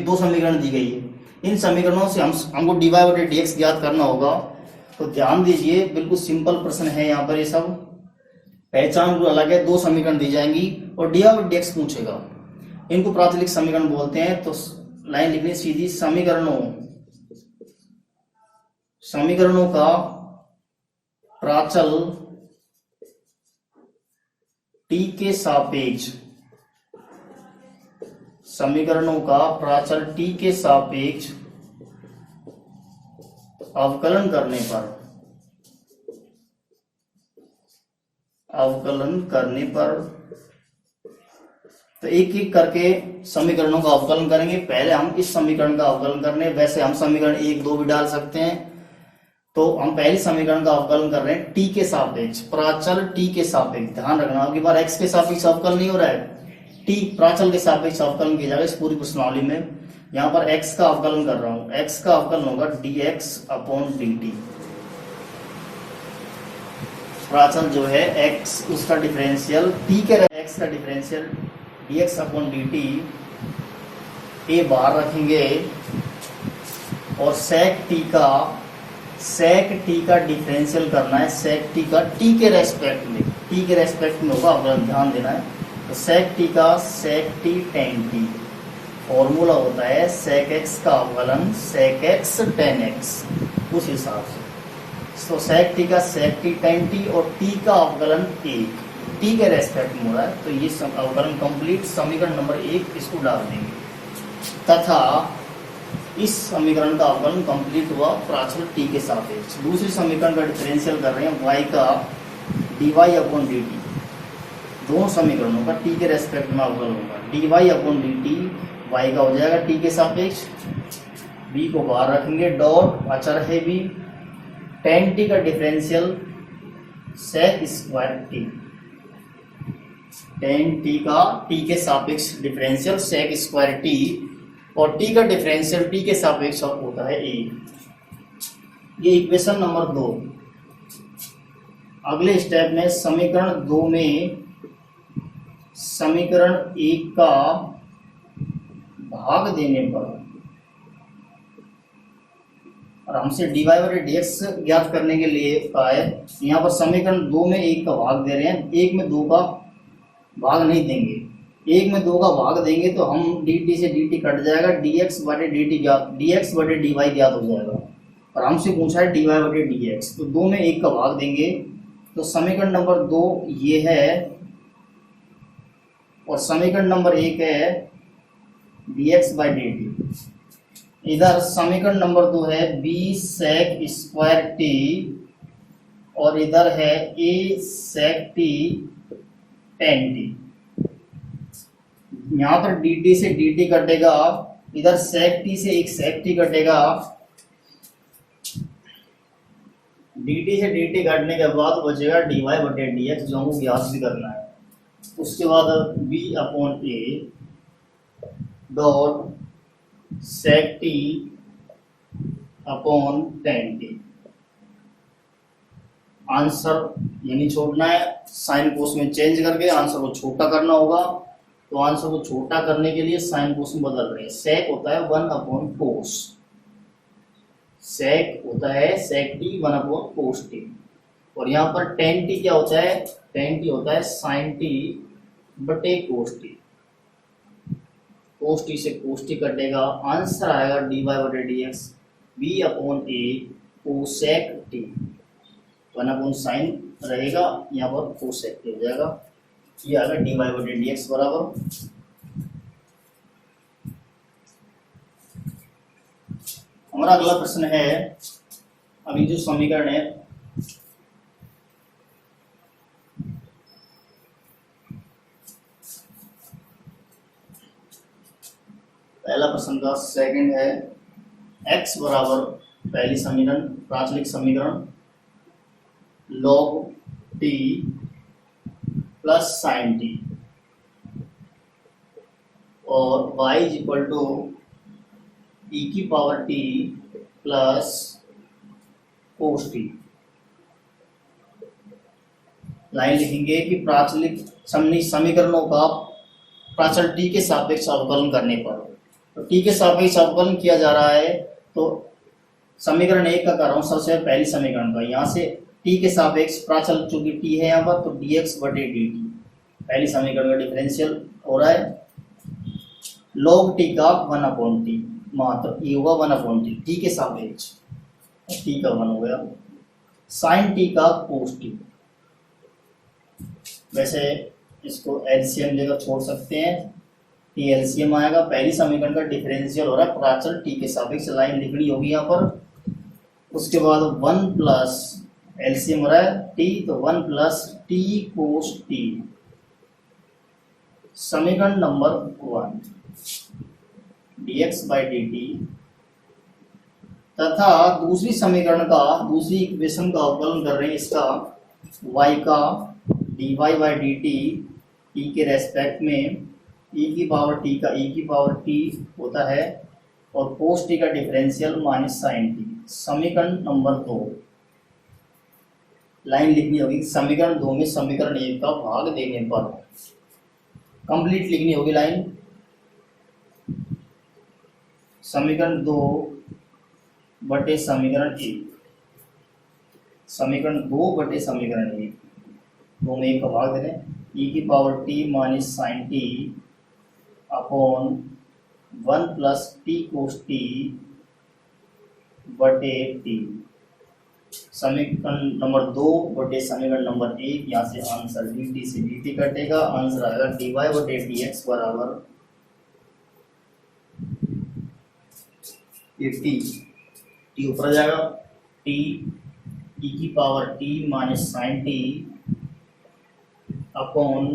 दो समीकरण दी गई है। इन समीकरणों से हमको dy बटे dx ज्ञात करना होगा। तो ध्यान दीजिए, बिल्कुल सिंपल प्रश्न है। यहाँ पर ये सब पहचान बिल्कुल अलग है, दो समीकरण दी जाएंगी और dy बटे dx पूछेगा। इनको प्राचलिक समीकरण बोलते हैं। तो लाइन लिखनी सीधी, समीकरणों का प्राचल t के सापेक्ष, समीकरणों का प्राचल t के सापेक्ष अवकलन करने पर, तो एक एक करके समीकरणों का अवकलन करेंगे। पहले हम इस समीकरण का अवकलन करने, वैसे हम समीकरण 1 2 भी डाल सकते हैं। तो हम पहले समीकरण का अवकलन कर रहे हैं t के सापेक्ष, प्राचल t के सापेक्ष। ध्यान रखना, अगली बार x के सापेक्ष अवकलन नहीं हो रहा है, t प्राचल के सापेक्ष अवकलन किया जाएगा इस पूरी प्रश्नावली में। यहाँ पर x का अवकलन कर रहा हूं, x का अवकलन होगा dx अपॉन dt। प्राचल जो है x, उसका डिफरेंशियल t के, x का डिफरेंशियल dx अपॉन dt, ये बाहर रखेंगे, और sec t का डिफरेंशियल करना है। sec t का t के रेस्पेक्ट में होगा, अवकलन ध्यान देना है। तो sec t का sec t tan t, formula होता है sec x का अवकलन sec x tan x, उस हिसाब से। तो sec t का sec t tan t और t का अवकलन 1 t के रेस्पेक्ट में हो रहा है। तो ये अवकलन कंप्लीट, समीकरण नंबर 1 इसको डाल देंगे, तथा इस समीकरण का अवकलन कंप्लीट हुआ प्राचल t के सापेक्ष। दूसरी समीकरण का डिफरेंशियल कर रहे हैं, y का dy अपॉन dt। दोनों समीकरणों का t के रेस्पेक्ट में अवकलन होगा, dy अपॉन dt, y का हो जाएगा t के सापेक्ष, b को बाहर रखेंगे, डॉट अचर है b, tan t का differential sec square t, tan t का t के सापेक्ष डिफरेंशियल sec स्क्वायर t, और t का डिफरेंशियल t के सापेक्ष होता है 1। ये इक्वेशन नंबर 2। अगले स्टेप में समीकरण 2 में समीकरण 1 का भाग देने पर, और हमसे dy बटे dx ज्ञात करने के लिए कहा है। यहाँ पर समीकरण 2 में 1 का भाग दे रहे हैं, 1 में 2 का भाग नहीं देंगे। 1 में 2 का भाग देंगे तो हम dt से dt कट जाएगा, dx बटे dy ज्ञात हो जाएगा। और हमसे पूछा है dy बटे dx, तो 2 में 1 का भाग देंगे। तो समीकरण नंबर 2 ये है, और समीकरण नंबर 1 है dx बाई dt। इधर समीकरण नंबर 2 है बी सेक स्क्वायर टी और इधर है ए सेक टी टेन टी। यहाँ पर dt से dt कटेगा, इधर सेक टी से एक सेक टी कटेगा, dt से dt कटने के बाद बचेगा dy बटे dx जो हमको ज्ञात भी करना है। उसके बाद b upon a dot sec t upon tan t. Answer यानी छोड़ना है, साइन कोस में चेंज करके आंसर को छोटा करना होगा। तो आंसर को छोटा करने के लिए साइन कोस में बदल रहे हैं। सेक होता है 1 अपॉन कोस, सेक होता है सेक टी 1 अपॉन कोस टी। और यहाँ पर टेन टी क्या होता है, टेन टी होता है साइन टी बटे कोस टी। कोस टी से कोस टी कटेगा, आंसर आएगा dy बटे dx b अपॉन ए कोसेक टी। 1 अपॉन साइन रहेगा, यहाँ पर कोसेक टी हो जाएगा। ये आएगा dy बटे dx बराबर। हमारा अगला प्रश्न है, अभी जो समीकरण है पहला प्रश्न का सेकंड है x बराबर पहली समीकरण प्राचलिक समीकरण log t plus sine t और y is equal to e की power t plus cos t. Line लिखेंगे कि प्राचलिक समीकरणों का प्राचल t के सापेक्ष अवकलन करने पर, तो t के सापेक्ष अवकलन किया जा रहा है। तो समीकरण 1 का कर रहा हूँ सबसे पहली समीकरण का, यहाँ से t के सापेक्ष प्राचल चूंकि t है यहाँ पर, तो dx बटे dt पहली समीकरण का डिफरेंशियल हो रहा है। log t का 1 अपॉन टी, मात्र ये होगा 1 अपॉन टी, t के सापेक्ष t का 1 हो गया, साइन t का कोस टी। वैसे इसको एलसीएम जगह छोड़ सकते हैं, टी एलसीएम आएगा। पहली समीकरण का डिफरेंशियल हो रहा है प्राचल टी के सापेक्ष, लाइन लिखनी होगी यहाँ पर। उसके बाद 1 प्लस एलसीएम हो रहा है टी, तो 1 प्लस टी कोस टी, समीकरण नंबर 1 dx बाई dt तथा दूसरी समीकरण का दूसरी इक्वेशन का अवकलन कर रहे हैं, इसका y का dy बाई dt t के रेस्पेक्ट में e की पावर t का e की पावर t होता है और कोस t का डिफरेंशियल माइनस साइन t। समीकरण नंबर 2 लाइन लिखनी होगी, समीकरण 2 में समीकरण 1 का भाग देने पर कंप्लीट लिखनी होगी लाइन। समीकरण 2 बटे समीकरण 1, समीकरण 2 बटे समीकरण 1, 2 में 1 का भाग दे दें, e की power t minus sine t upon 1 plus t cos t बटे टी। समीकरण नंबर 2 बटे समीकरण नंबर 1, यहाँ से आंसर dt से dt कटेगा, आंसर आएगा dy बटे dx बराबर ये t ऊपर आ जाएगा, t e की power t minus sine t upon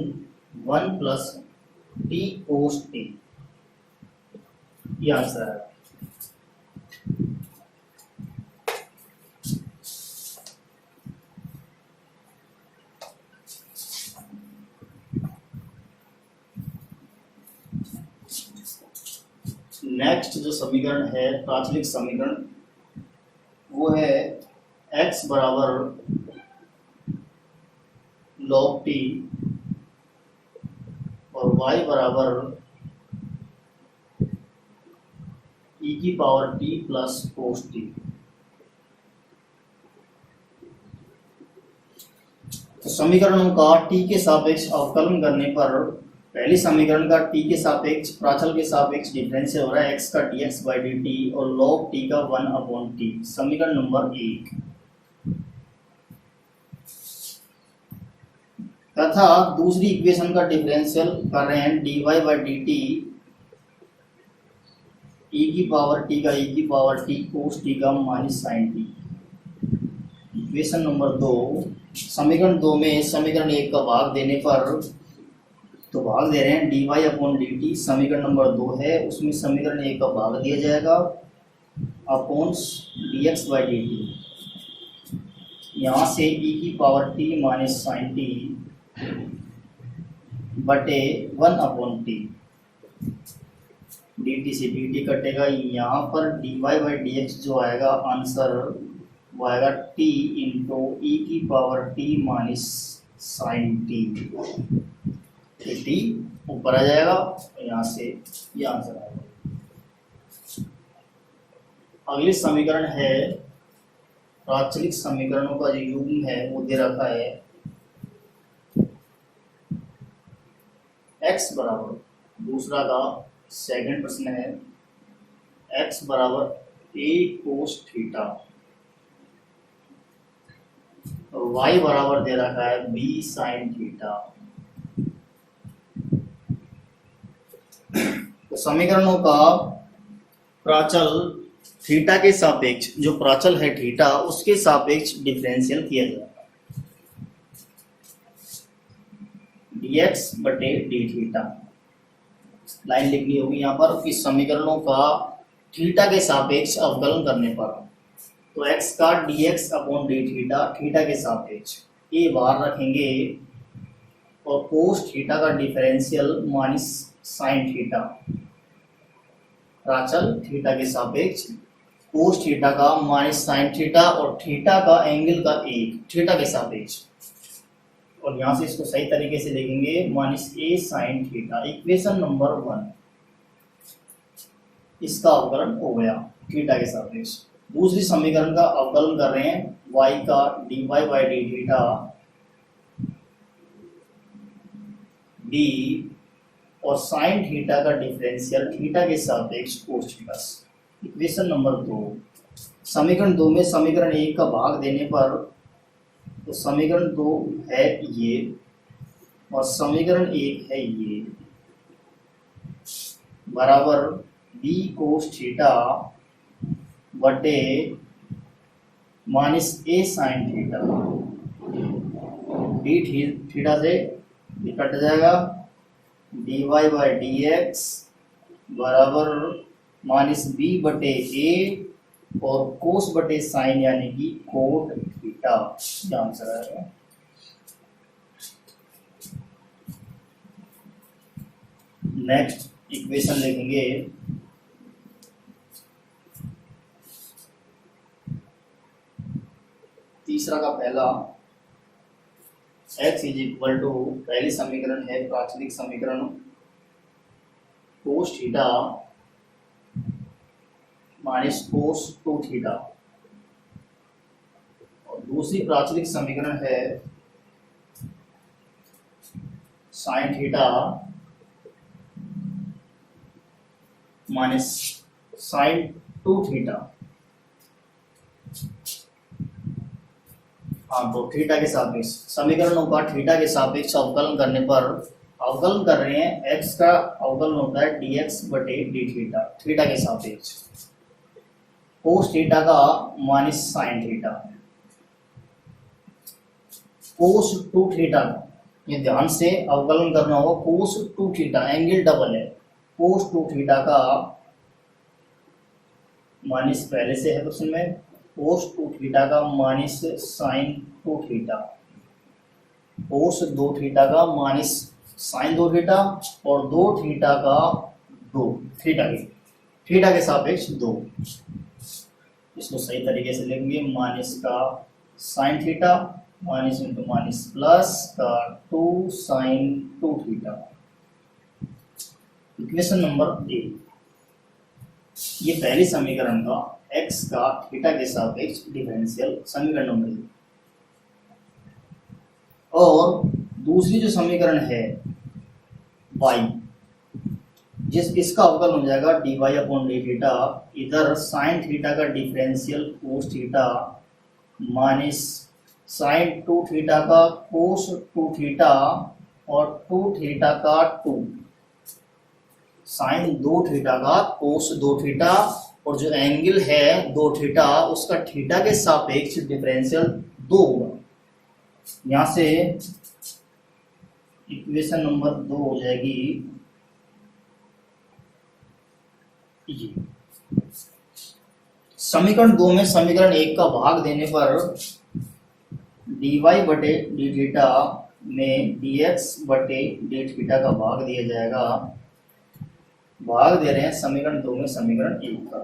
1 plus t cos t, ये आंसर है। नेक्स्ट जो समीकरण है प्राचलिक समीकरण वो है x बराबर log t और y बराबर e की power t plus cos T. तो समीकरणों का t के सापेक्ष अवकलन करने पर पहली समीकरण का t के सापेक्ष प्राचल के सापेक्ष डिफरेंशियल हो रहा है x का dx बाई dt और log t का 1 अपॉन टी, समीकरण नंबर 1 तथा दूसरी इक्वेशन का डिफरेंशियल कर रहे हैं dy बाई dt e की पावर t का e की पावर t cos t का minus sine t। Equation number 2, समीकरण 2 में समीकरण 1 का भाग देने पर, तो भाग दे रहे हैं dy अपॉन डी टी, समीकरण नंबर 2 है, उसमें समीकरण 1 का भाग दिया जाएगा upon dx by d t. यहाँ से e की power t minus sine t बटे 1 अपॉन टी, डी टी से डी टी कटेगा, यहाँ पर dy बाई डी एक्स जो आएगा आंसर वो आएगा t इंटू ई की power t minus sine t. T ऊपर आ जाएगा, यहाँ से ये आंसर आएगा। अगली समीकरण है प्राचलिक समीकरणों का जो युग्म है वो दे रखा है x बराबर, दूसरा का सेकंड प्रश्न है x बराबर a कोस थीटा और y बराबर दे रखा है b साइन थीटा। तो समीकरणों का प्राचल थीटा के सापेक्ष, जो प्राचल है थीटा उसके सापेक्ष डिफरेंशियल किया जाएगा, dx बटे डी थीटा। लाइन लिखनी होगी यहाँ पर कि समीकरणों का थीटा के सापेक्ष अवकलन करने पर, तो x का dx upon d theta, theta के सापेक्ष ये बाहर रखेंगे और कोस थीटा का डिफरेंशियल माइनस साइन थीटा, प्राचल थीटा के सापेक्ष कोस थीटा का माइनस साइन थीटा और थीटा का एंगल का एक थीटा के सापेक्ष, और यहाँ से इसको सही तरीके से लिखेंगे माइनस ए साइन थीटा। इक्वेशन नंबर 1 इसका अवकलन हो गया थीटा के सापेक्ष। दूसरी समीकरण का अवकलन कर रहे हैं y का dy by d theta d और साइन थीटा का डिफरेंशियल थीटा के सापेक्ष कोस थीटा। इक्वेशन नंबर 2, समीकरण 2 में समीकरण 1 का भाग देने पर, तो समीकरण 2 है ये और समीकरण 1 है ये, बराबर b कोस थीटा बटे माइनस ए साइन थीटा, डी थीटा से कट जाएगा, dy बाई डी एक्स बराबर माइनस बी बटे ए और कोस बटे साइन यानी कि कोट थीटा, आंसर आएगा। नेक्स्ट इक्वेशन लिखेंगे तीसरा का पहला, x इज इक्वल टू, पहली समीकरण है प्राचलिक समीकरण cos theta minus cos 2 theta, और दूसरी प्राचलिक समीकरण है sine theta minus sine 2 theta. हाँ, तो थीटा के सापेक्ष समीकरणों का थीटा के सापेक्ष अवकलन करने पर, अवकलन कर रहे हैं x का अवकलन होता है dx बटे डी थीटा, थीटा के सापेक्ष कोस थीटा का माइनस साइन थीटा, कोस 2 थीटा, ये ध्यान से अवकलन करना होगा, कोस 2 थीटा एंगल डबल है, कोस 2 थीटा का माइनस पहले से है प्रश्न में, कोस 2 थीटा का माइनस साइन 2 थीटा, कोस 2 थीटा का माइनस साइन 2 थीटा और 2 थीटा का 2 थीटा के सापेक्ष 2। इसको सही तरीके से लिखेंगे, माइनस का sign theta minus into minus plus का 2 साइन 2 थीटा। इक्वेशन नंबर 1, ये पहली समीकरण का x का थीटा के सापेक्ष डिफरेंशियल समीकरण नंबर 1, और दूसरी जो समीकरण है y, जिस इसका अवकलन हो जाएगा dy अपॉन डी थीटा, इधर साइन थीटा का differential cos theta minus sine 2 theta का कोस 2 थीटा और 2 थीटा का 2 साइन 2 थीटा का कोस 2 थीटा, और जो एंगल है 2 थीटा उसका थीटा के सापेक्ष डिफरेंशियल 2 होगा। यहां से इक्वेशन नंबर 2 हो जाएगी ये। समीकरण 2 में समीकरण 1 का भाग देने पर dy बटे डी थीटा में dx बटे डी थीटा का भाग दिया जाएगा। भाग दे रहे हैं समीकरण 2 में समीकरण 1 का।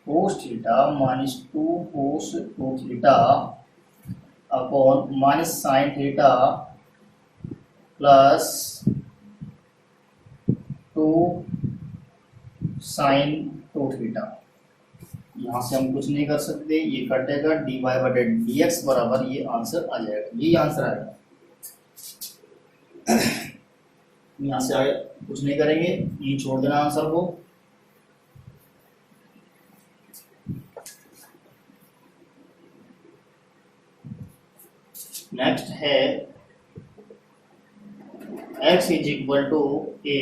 Cos theta minus 2 cos 2 theta upon minus sine theta plus 2 sine 2 theta. यहाँ से हम कुछ नहीं कर सकते, ये कटेगा, dy बटे dx बराबर ये आंसर आ जाएगा, ये आंसर आएगा। यहाँ से आगे कुछ नहीं करेंगे, ये छोड़ देना आंसर को। नेक्स्ट है x is equal to a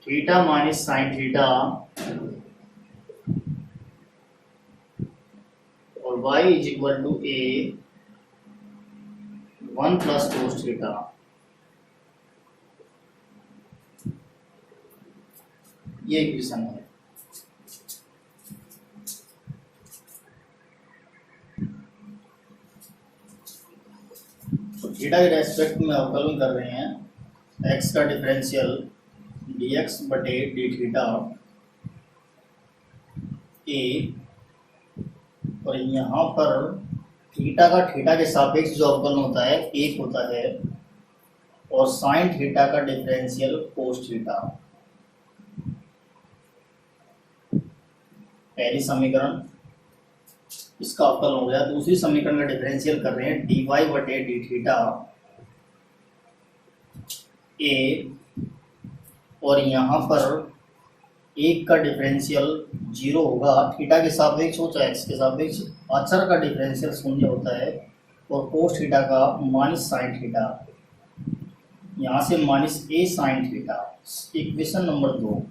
theta minus sine theta और y is equal to a 1 plus cos theta. ये इक्वेशन है। तो थीटा के रेस्पेक्ट में अवकलन कर रहे हैं, x का डिफरेंशियल dx बटे डी थीटा a, और यहाँ पर थीटा का थीटा के सापेक्ष जो अवकलन होता है 1 होता है, और साइन थीटा का डिफरेंशियल कोस थीटा। पहली समीकरण इसका अवकलन हो गया। दूसरी समीकरण का डिफरेंशियल कर रहे हैं dy बटे डी थीटा a, और यहाँ पर 1 का डिफरेंशियल 0 होगा, थीटा के सापेक्ष हो चाहे x के सापेक्ष। अचर का डिफरेंशियल 0 होता है, और कोस थीटा का माइनस साइन थीटा, यहाँ से minus a sine theta. Equation number 2।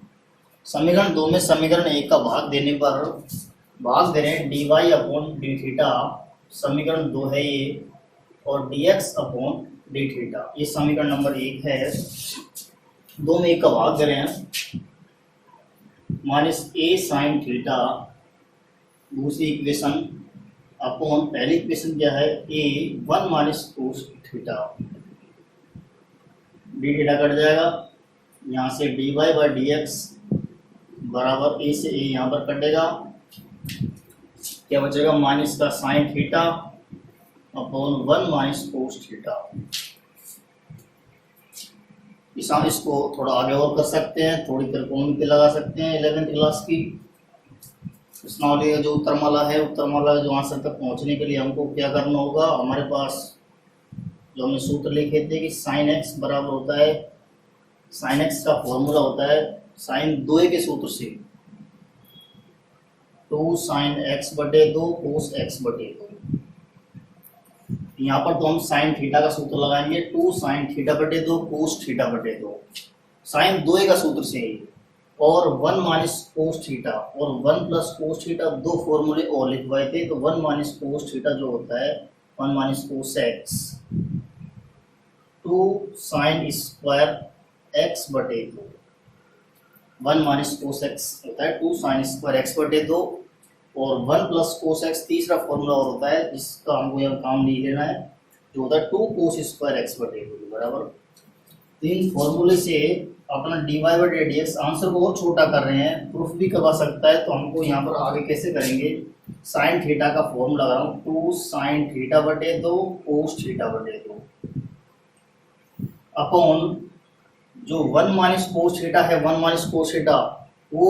समीकरण 2 में समीकरण 1 का भाग देने पर भाग दे रहे हैं dy अपॉन डी थीटा, समीकरण 2 है ये, और dx अपॉन डी थीटा, ये समीकरण नंबर 1 है। 2 में 1 का भाग दे रहे हैं, माइनस a साइन थीटा दूसरी इक्वेशन अपॉन पहली इक्वेशन क्या है a 1 minus cos theta. D theta cut जाएगा, यहाँ से dy बाई dx बराबर a से a यहाँ पर कटेगा, क्या बचेगा माइनस का sine theta upon 1 minus cos theta. इसको थोड़ा आगे और कर सकते हैं, थोड़ी त्रिकोण लगा सकते हैं 11th क्लास की। जो उत्तरमाला है, उत्तरमाला जो आंसर तक पहुंचने के लिए हमको क्या करना होगा, हमारे पास जो हमने सूत्र लिखे थे कि साइन एक्स बराबर होता है, साइन एक्स का फॉर्मूला होता है साइन 2a के सूत्र से 2 साइन एक्स बटे 2 कोस एक्स बटे 2। यहाँ पर तो हम साइन थीटा का सूत्र लगाएंगे 2 साइन थीटा बटे 2 कोस थीटा बटे 2, साइन 2a का सूत्र से, और 1 माइनस कोस थीटा और 1 प्लस कोस थीटा, 2 फॉर्मूले और लिखवाए थे। तो 1 माइनस कोस थीटा जो होता है 1 minus cos x, 2 sine square x बटे 2, 1 माइनस कोस एक्स होता है 2 साइन स्क्वायर एक्स बटे 2, और 1 प्लस कोस एक्स तीसरा फॉर्मूला और होता है जिसका हमको यहाँ काम नहीं लेना है, जो होता है 2 कोस स्क्वायर एक्स बटे 2 बराबर। तीन फॉर्मूले से अपना dy बटे dx आंसर को और छोटा कर रहे हैं, प्रूफ भी करवा सकता है। तो हमको यहाँ पर आगे कैसे करेंगे, साइन थीटा का फॉर्मूला लगा रहा हूँ 2 साइन थीटा बटे 2 कोस थीटा बटे 2 अपॉन जो 1 माइनस कोस थीटा है, 1 माइनस कोस थीटा वो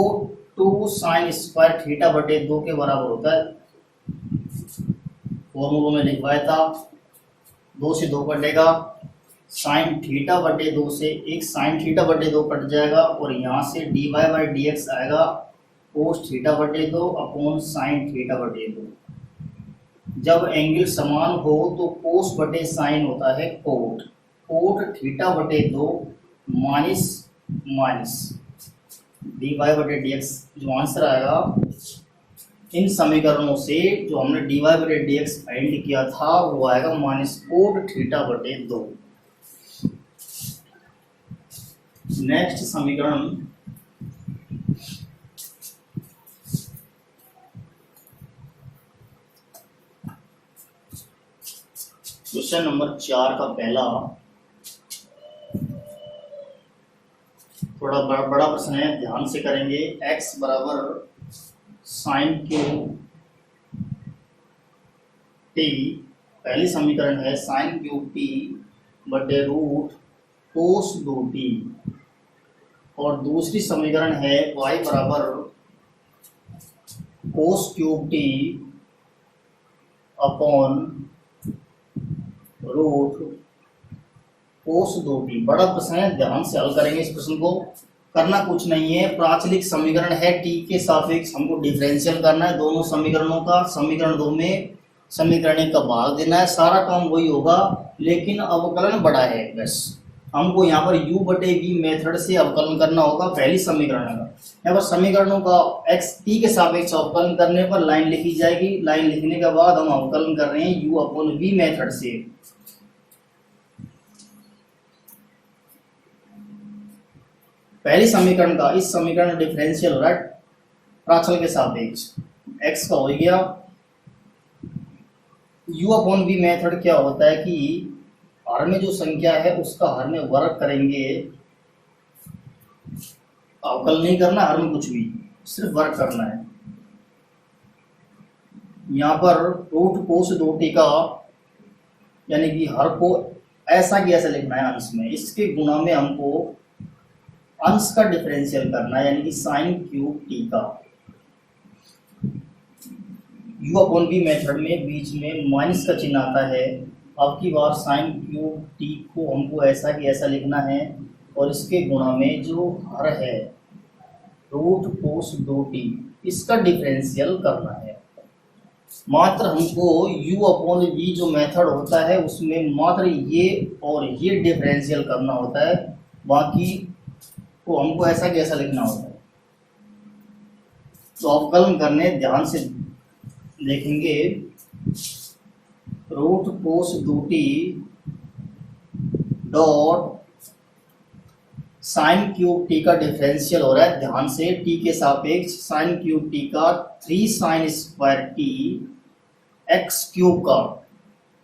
2 साइन स्क्वायर थीटा बटे 2 के बराबर होता है। फॉर्मूलों में लिखवाया था, 2 से 2 कटेगा, साइन थीटा बटे 2 से एक साइन थीटा बटे 2 कट जाएगा, और यहाँ से dy बाई dx आएगा कोस थीटा बटे 2 अपॉन साइन थीटा बटे 2। जब एंगल समान हो तो कोस बटे साइन होता है कोट, कोट थीटा बटे 2 माइनस माइनस dy बटे dx। जो आंसर आएगा इन समीकरणों से जो हमने dy बटे dx फाइंड किया था वो आएगा माइनस कोट थीटा बटे 2। नेक्स्ट समीकरण क्वेश्चन नंबर 4 का पहला थोड़ा बड़ा प्रश्न है, ध्यान से करेंगे। x बराबर साइन क्यूब टी, पहली समीकरण है साइन क्यूब टी बटे रूट कोस 2t, और दूसरी समीकरण है y बराबर cos cube t upon root cos 2t। बड़ा प्रश्न है, ध्यान से हल करेंगे इस प्रश्न को। करना कुछ नहीं है, प्राचलिक समीकरण है t के सापेक्ष हमको डिफरेंशियल करना है दोनों समीकरणों का। समीकरण 2 में समीकरण 1 का भाग देना है, सारा काम वही होगा लेकिन अवकलन बड़ा है। बस हमको यहाँ पर u बटे v मेथड से अवकलन करना होगा पहली समीकरण का। यहाँ पर समीकरणों का x t के सापेक्ष अवकलन करने पर लाइन लिखी जाएगी। लाइन लिखने के बाद हम अवकलन कर रहे हैं u अपॉन v मेथड से। पहली समीकरण का इस समीकरण डिफरेंशियल रट प्राचल के सापेक्ष x का हो गया। u अपॉन v मेथड क्या होता है कि हर में जो संख्या है उसका हर में वर्ग करेंगे, अवकल नहीं करना, हर में कुछ भी सिर्फ वर्ग करना है। यहाँ पर रूट कोस 2t का यानी कि हर को ऐसा की ऐसा लिखना है अंश में, इसके गुणा में हमको अंश का डिफरेंशियल करना है यानी कि साइन क्यूब टी का। u अपॉन v मेथड में बीच में माइनस का चिन्ह आता है। अब की बार साइन क्यूब टी को हमको ऐसा कि ऐसा लिखना है और इसके गुणा में जो हर है रूट कोस 2t इसका डिफरेंशियल करना है। मात्र हमको u अपॉन v जो मेथड होता है उसमें मात्र ये और ये डिफरेंशियल करना होता है, बाकी तो हमको ऐसा कैसा लिखना होता है। तो अवकलन करने ध्यान से देखेंगे, root cos 2t dot sign cube T का डिफरेंशियल हो रहा है। ध्यान से t के सापेक्ष साइन क्यूब टी का 3 sine square T x cube का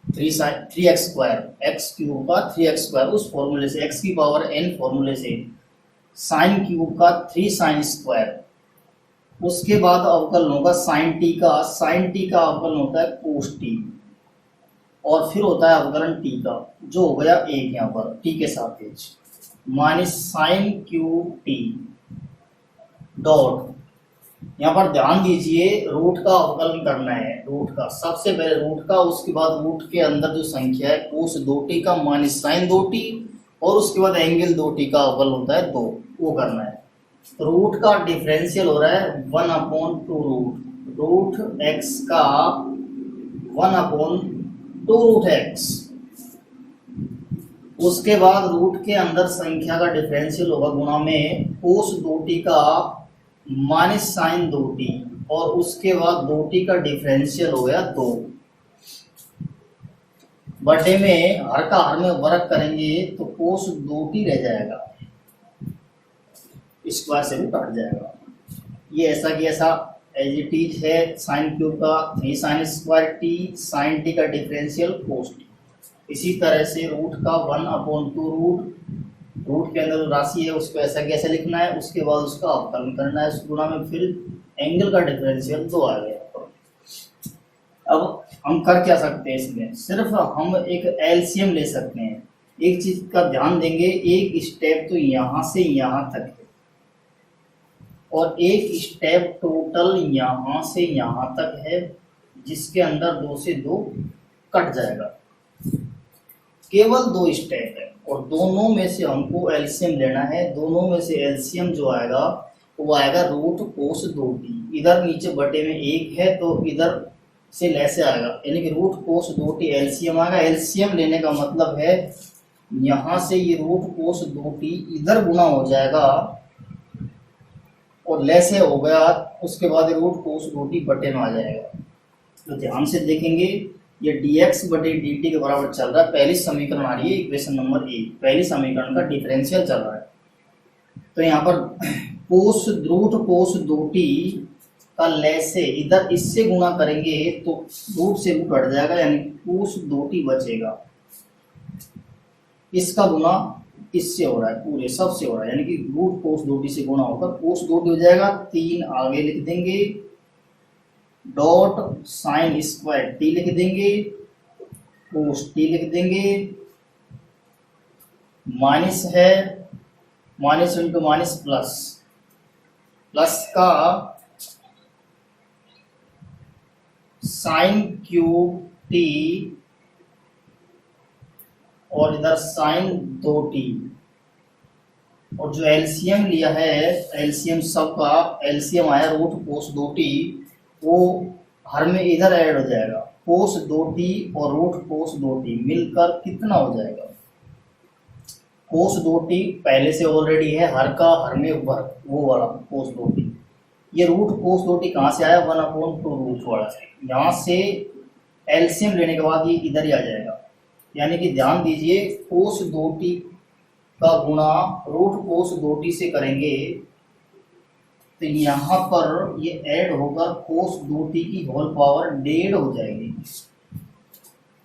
3x स्क्वायर एक्स क्यूब का 3x स्क्वायर, उस फॉर्मूले से x की पावर n फॉर्मूले से साइन क्यूब का 3 साइन स्क्वायर। उसके बाद अवकलन होगा साइन टी का, साइन टी का अवकलन होता है कोस टी, और फिर होता है अवकलन टी का जो हो गया 1 यहाँ पर टी के सापेक्ष minus sign cube T dot. यहाँ पर ध्यान दीजिए रूट का अवकलन करना है, रूट का सबसे पहले रूट का, उसके बाद रूट के अंदर जो संख्या है कोस 2t का माइनस साइन 2t, और उसके बाद एंगल 2t का अवकलन होता है 2, वो करना है। रूट का डिफरेंशियल हो रहा है 1 अपॉन 2 रूट x का 1 अपॉन 2 रूट x। उसके बाद रूट के अंदर संख्या का डिफरेंशियल होगा गुणा में कोस 2t का माइनस साइन 2t, और उसके बाद 2t का डिफरेंशियल हो गया 2 बटे में हर का हर में वर्ग करेंगे तो कोस 2t रह जाएगा, स्क्वायर से भी कट जाएगा। ये ऐसा कि ऐसा एज इट इज है। साइन क्यूब का 3 sine square t, sine t का डिफरेंशियल कोस टी। इसी तरह से रूट का 1 अपॉन 2 रूट के अंदर राशि है उसको ऐसा कैसे लिखना है, उसके बाद उसका अवकलन करना है, उस गुणा में फिर एंगल का डिफरेंशियल 2 आ गया। अब हम कर क्या सकते हैं इसमें, सिर्फ हम एक एलसीएम ले सकते हैं। एक चीज का ध्यान देंगे, एक स्टेप तो यहाँ से यहाँ तक है और एक स्टेप टोटल यहाँ से यहाँ तक है, जिसके अंदर 2 से 2 कट जाएगा। केवल 2 स्टेप है और दोनों में से हमको एलसीएम लेना है। दोनों में से एलसीएम जो आएगा वो आएगा रूट कोस 2t। इधर नीचे बटे में 1 है तो इधर से लेसे आएगा, यानी कि रूट कोस 2t एलसीएम आएगा। एलसीएम लेने का मतलब है यहाँ से ये रूट कोस 2t इधर गुना हो जाएगा और लेसे हो गया, उसके बाद रूट कोस 2t बटे में आ जाएगा। तो ध्यान से देखेंगे, ये dx बटे dt के बराबर चल रहा है। पहली समीकरण आ रही है इक्वेशन नंबर 1, पहली समीकरण का डिफरेंशियल चल रहा है। तो यहाँ पर कोस रूट कोस 2t का लेसे इधर इससे गुना करेंगे तो रूट से रूट हट जाएगा, यानी कोस 2t बचेगा। इसका गुना इससे हो रहा है, पूरे सब से हो रहा है, यानी कि रूट कोस 2t से गुना होकर कोस 2t हो जाएगा। 3 आगे लिख देंगे, डॉट साइन स्क्वायर t लिख देंगे, कोस t लिख देंगे, माइनस है, minus into minus plus, plus का साइन क्यूब t और इधर साइन 2t, और जो एलसीएम लिया है, एलसीएम सबका एलसीएम आया रूट कोस 2t, वो हर में इधर ऐड हो जाएगा। कोस 2t और रूट कोस 2t मिलकर कितना हो जाएगा? कोस 2t पहले से ऑलरेडी है, हर का हर में ऊपर वो वाला कोस 2t। ये रूट कोस 2t कहाँ से आया? 1/2 रूट वाला से। यहाँ से एलसीएम लेने के बाद ये इधर ही आ जाएगा, यानी कि ध्यान दीजिए, कोस 2t का गुणा रूट कोस 2t से करेंगे तो यहाँ पर ये ऐड होकर कोस 2t की होल पावर 1.5 हो जाएगी।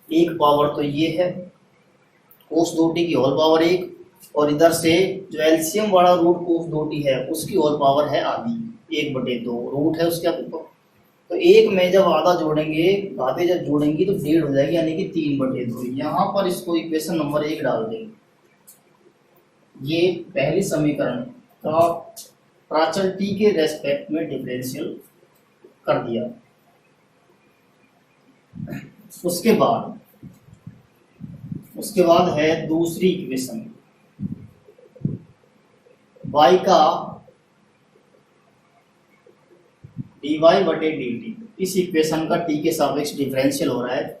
एक पावर तो ये है कोस 2t की होल पावर 1, और इधर से जो एलसीएम वाला रूट कोस 2t है उसकी होल पावर है आधी, 1/2 रूट है उसके ऊपर। तो एक में जब आधा जोड़ेंगे, आधे जब जोड़ेंगी तो 1.5 हो जाएगी, यानी कि 3/2। यहाँ पर इसको इक्वेशन नंबर 1 डाल देंगे। ये पहली समीकरण का प्राचल t के रेस्पेक्ट में डिफरेंशियल कर दिया। उसके बाद है दूसरी इक्वेशन, y का dy बटे dt। इस इक्वेशन का t के सापेक्ष डिफरेंशियल हो रहा है।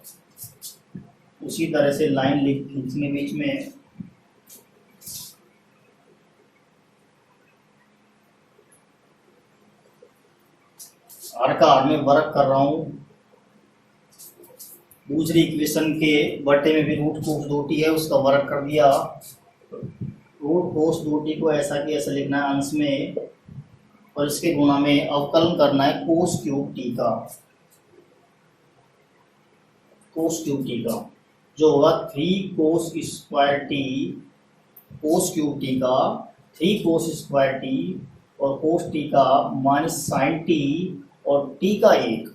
उसी तरह से लाइन लिख खींचने बीच में, आर का आर में वर्क कर रहा हूं। दूसरी इक्वेशन के बटे में भी रूट कोस 2t है, उसका वर्क कर दिया। रूट कोस 2t को ऐसा कि ऐसा लिखना है अंश में, और इसके गुणा में अवकलन करना है कोस क्यूब t का, कोस क्यूब t का, जो होगा 3 कोस स्क्वायर t, कोस क्यूब t का 3 कोस स्क्वायर t, और कोस t का माइनस साइन t, और t का 1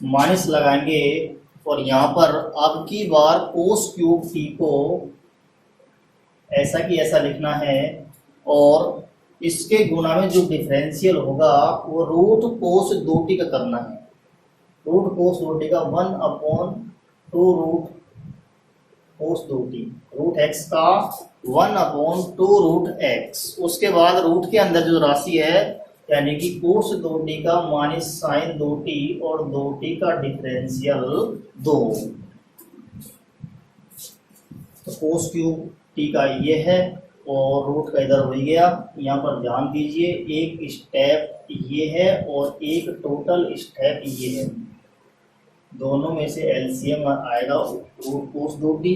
माइनस लगाएंगे, और यहाँ पर अब की बार कोस क्यूब t को ऐसा कि ऐसा लिखना है, और इसके गुणा में जो डिफरेंशियल होगा वो रूट कोस 2t का करना है। रूट कोस 2t का 1/2 root cos 2t, root x का 1/2 रूट x। उसके बाद रूट के अंदर जो राशि है, यानी कि कोस 2t का माइनस साइन 2t और 2t का डिफरेंशियल 2। तो कोस क्यूब t का ये है और रूट का इधर हो गया। यहाँ पर ध्यान दीजिए, एक स्टेप ये है और एक टोटल स्टेप ये है, दोनों में से एलसीएम आएगा रूट कोस 2t,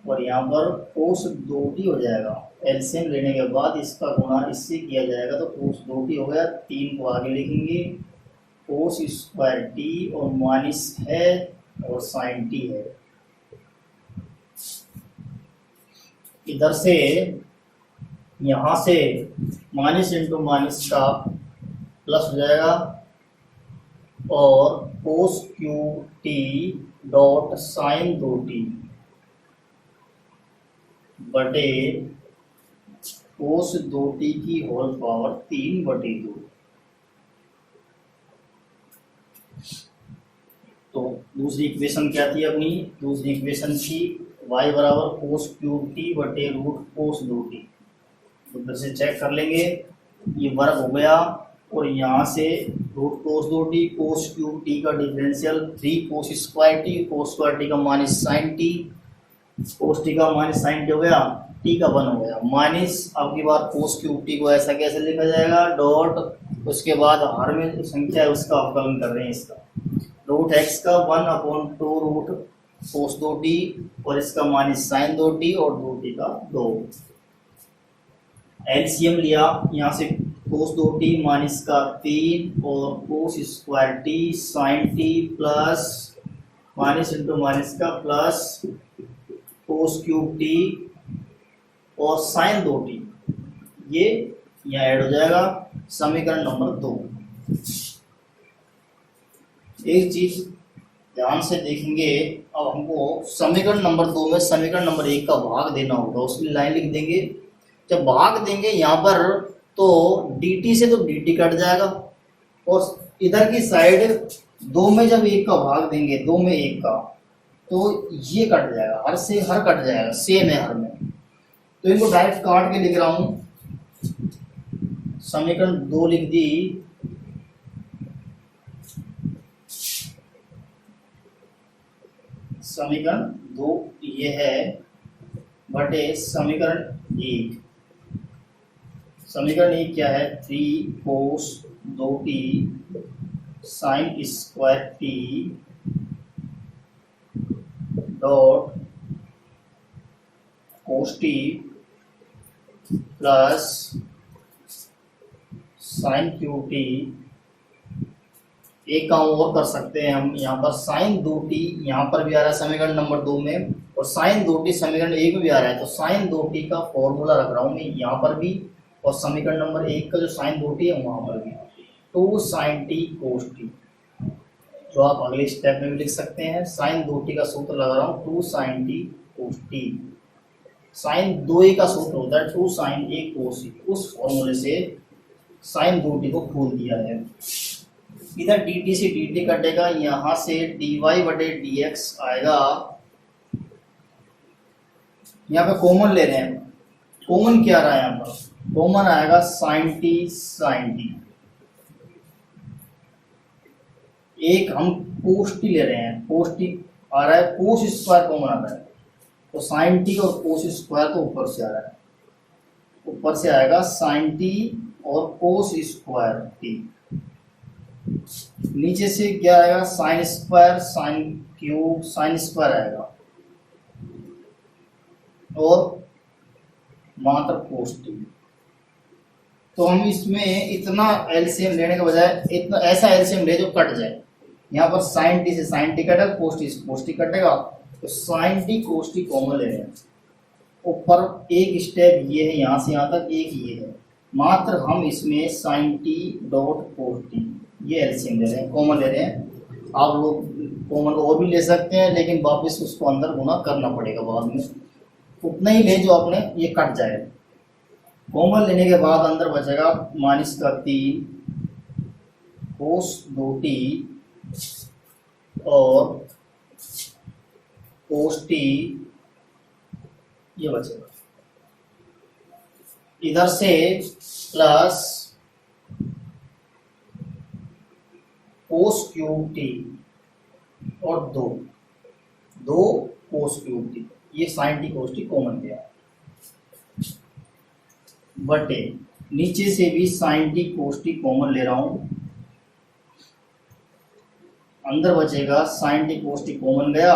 और यहाँ पर कोस 2t हो जाएगा। एलसीएम लेने के बाद इसका गुणा इससे किया जाएगा तो कोस 2t हो गया। 3 को आगे लिखेंगे, कोस स्क्वायर t और माइनस है और साइन t है। इधर से यहाँ से माइनस इंटू माइनस का प्लस हो जाएगा, और cos cube t dot sine 2t बटे कोस 2t की होल पावर 3/2। तो दूसरी इक्वेशन क्या थी अपनी? दूसरी इक्वेशन थी y बराबर कोस क्यूब t बटे रूट कोस 2t। तो फिर से चेक कर लेंगे, ये वर्ग हो गया, और यहाँ से रूट कोस 2t कोस क्यूब t का डिफरेंशियल 3 कोस स्क्वायर t, कोस स्क्वायर t का minus sine t, cos t का माइनस साइन टी हो गया, टी का 1 हो गया, माइनस आपकी बात कोस क्यूब टी को ऐसा कैसे लिखा जाएगा, डॉट उसके बाद हर में जो संख्या है उसका अवकलन कर रहे हैं, इसका रूट एक्स का 1/2 रूट कोस 2t और इसका माइनस साइन 2t और 2t का 2। एलसीएम लिया यहाँ से, कोस 2t माइनस का 3 और cos square t sine t plus minus into minus का प्लस कोस क्यूब टी और साइन 2t, ये यहाँ ऐड हो जाएगा। समीकरण नंबर 2। एक चीज ध्यान से देखेंगे, अब हमको समीकरण नंबर 2 में समीकरण नंबर 1 का भाग देना होगा, उसकी लाइन लिख देंगे। जब भाग देंगे यहाँ पर तो dt से तो dt कट जाएगा और इधर की साइड 2 में जब 1 का भाग देंगे, 2 में 1 का, तो ये कट जाएगा, हर से हर कट जाएगा, सेम है हर में, तो इनको डायरेक्ट काट के लिख रहा हूं। समीकरण 2 लिख दी, समीकरण 2 ये है बटे समीकरण 1। समीकरण 1 क्या है, 3 cos 2t sine square t dot cos t plus sine cube t. एक काम और कर सकते हैं हम, यहाँ पर साइन 2t यहाँ पर भी आ रहा है समीकरण नंबर 2 में, और साइन 2t समीकरण 1 में भी आ रहा है, तो साइन 2t का फॉर्मूला रख रहा हूँ मैं यहाँ पर भी, और समीकरण नंबर 1 का जो साइन 2t है वहाँ पर भी 2 साइन टी कोस टी, जो आप अगले स्टेप में भी लिख सकते हैं। साइन 2t का सूत्र लगा रहा हूँ 2 sign T cos T, sign 2a का सूत्र होता है 2 साइन a कोस टी, उस फॉर्मूले से साइन 2t को खोल दिया है। इधर dt से dt कटेगा, यहाँ से dy बटे dx आएगा, यहाँ पे कॉमन ले रहे हैं, कॉमन क्या रहा है यहाँ पर, कॉमन आएगा साइन टी साइन टी, एक हम कोस टी ले रहे हैं, कोस टी आ रहा है, कोस स्क्वायर कॉमन आ रहा है, तो साइन टी और कोस स्क्वायर तो ऊपर से आ रहा है, ऊपर से आएगा साइन टी और कोस स्क्वायर टी, नीचे से क्या आएगा sine square sine cube sine square आएगा और मात्र कोस टी। तो हम इसमें इतना एलसीएम लेने के बजाय इतना ऐसा एलसीएम ले जो कट जाए, यहाँ पर साइन टी से साइन टी कटेगा, कोस टी से कोस टी कटेगा, तो sign T cos T common ले रहे हैं, ऊपर एक स्टेप ये है, यहाँ से यहाँ तक एक ये है, मात्र हम इसमें sign T dot cos t ये एलसीएम ले रहे हैं, कॉमन ले रहे हैं। आप लोग कॉमन और भी ले सकते हैं, लेकिन वापस उसको अंदर गुना करना पड़ेगा बाद में, उतना ही ले जो आपने ये कट जाए। कॉमन लेने के बाद अंदर बचेगा माइनस का 3 कोस 2t और कोस टी, ये बचेगा, इधर से प्लस कोस क्यूब टी और 2 कोस क्यूब टी, ये sign T cos T common गया, बटे नीचे से भी sign T cos T common ले रहा हूं, अंदर बचेगा sign T cos T common गया,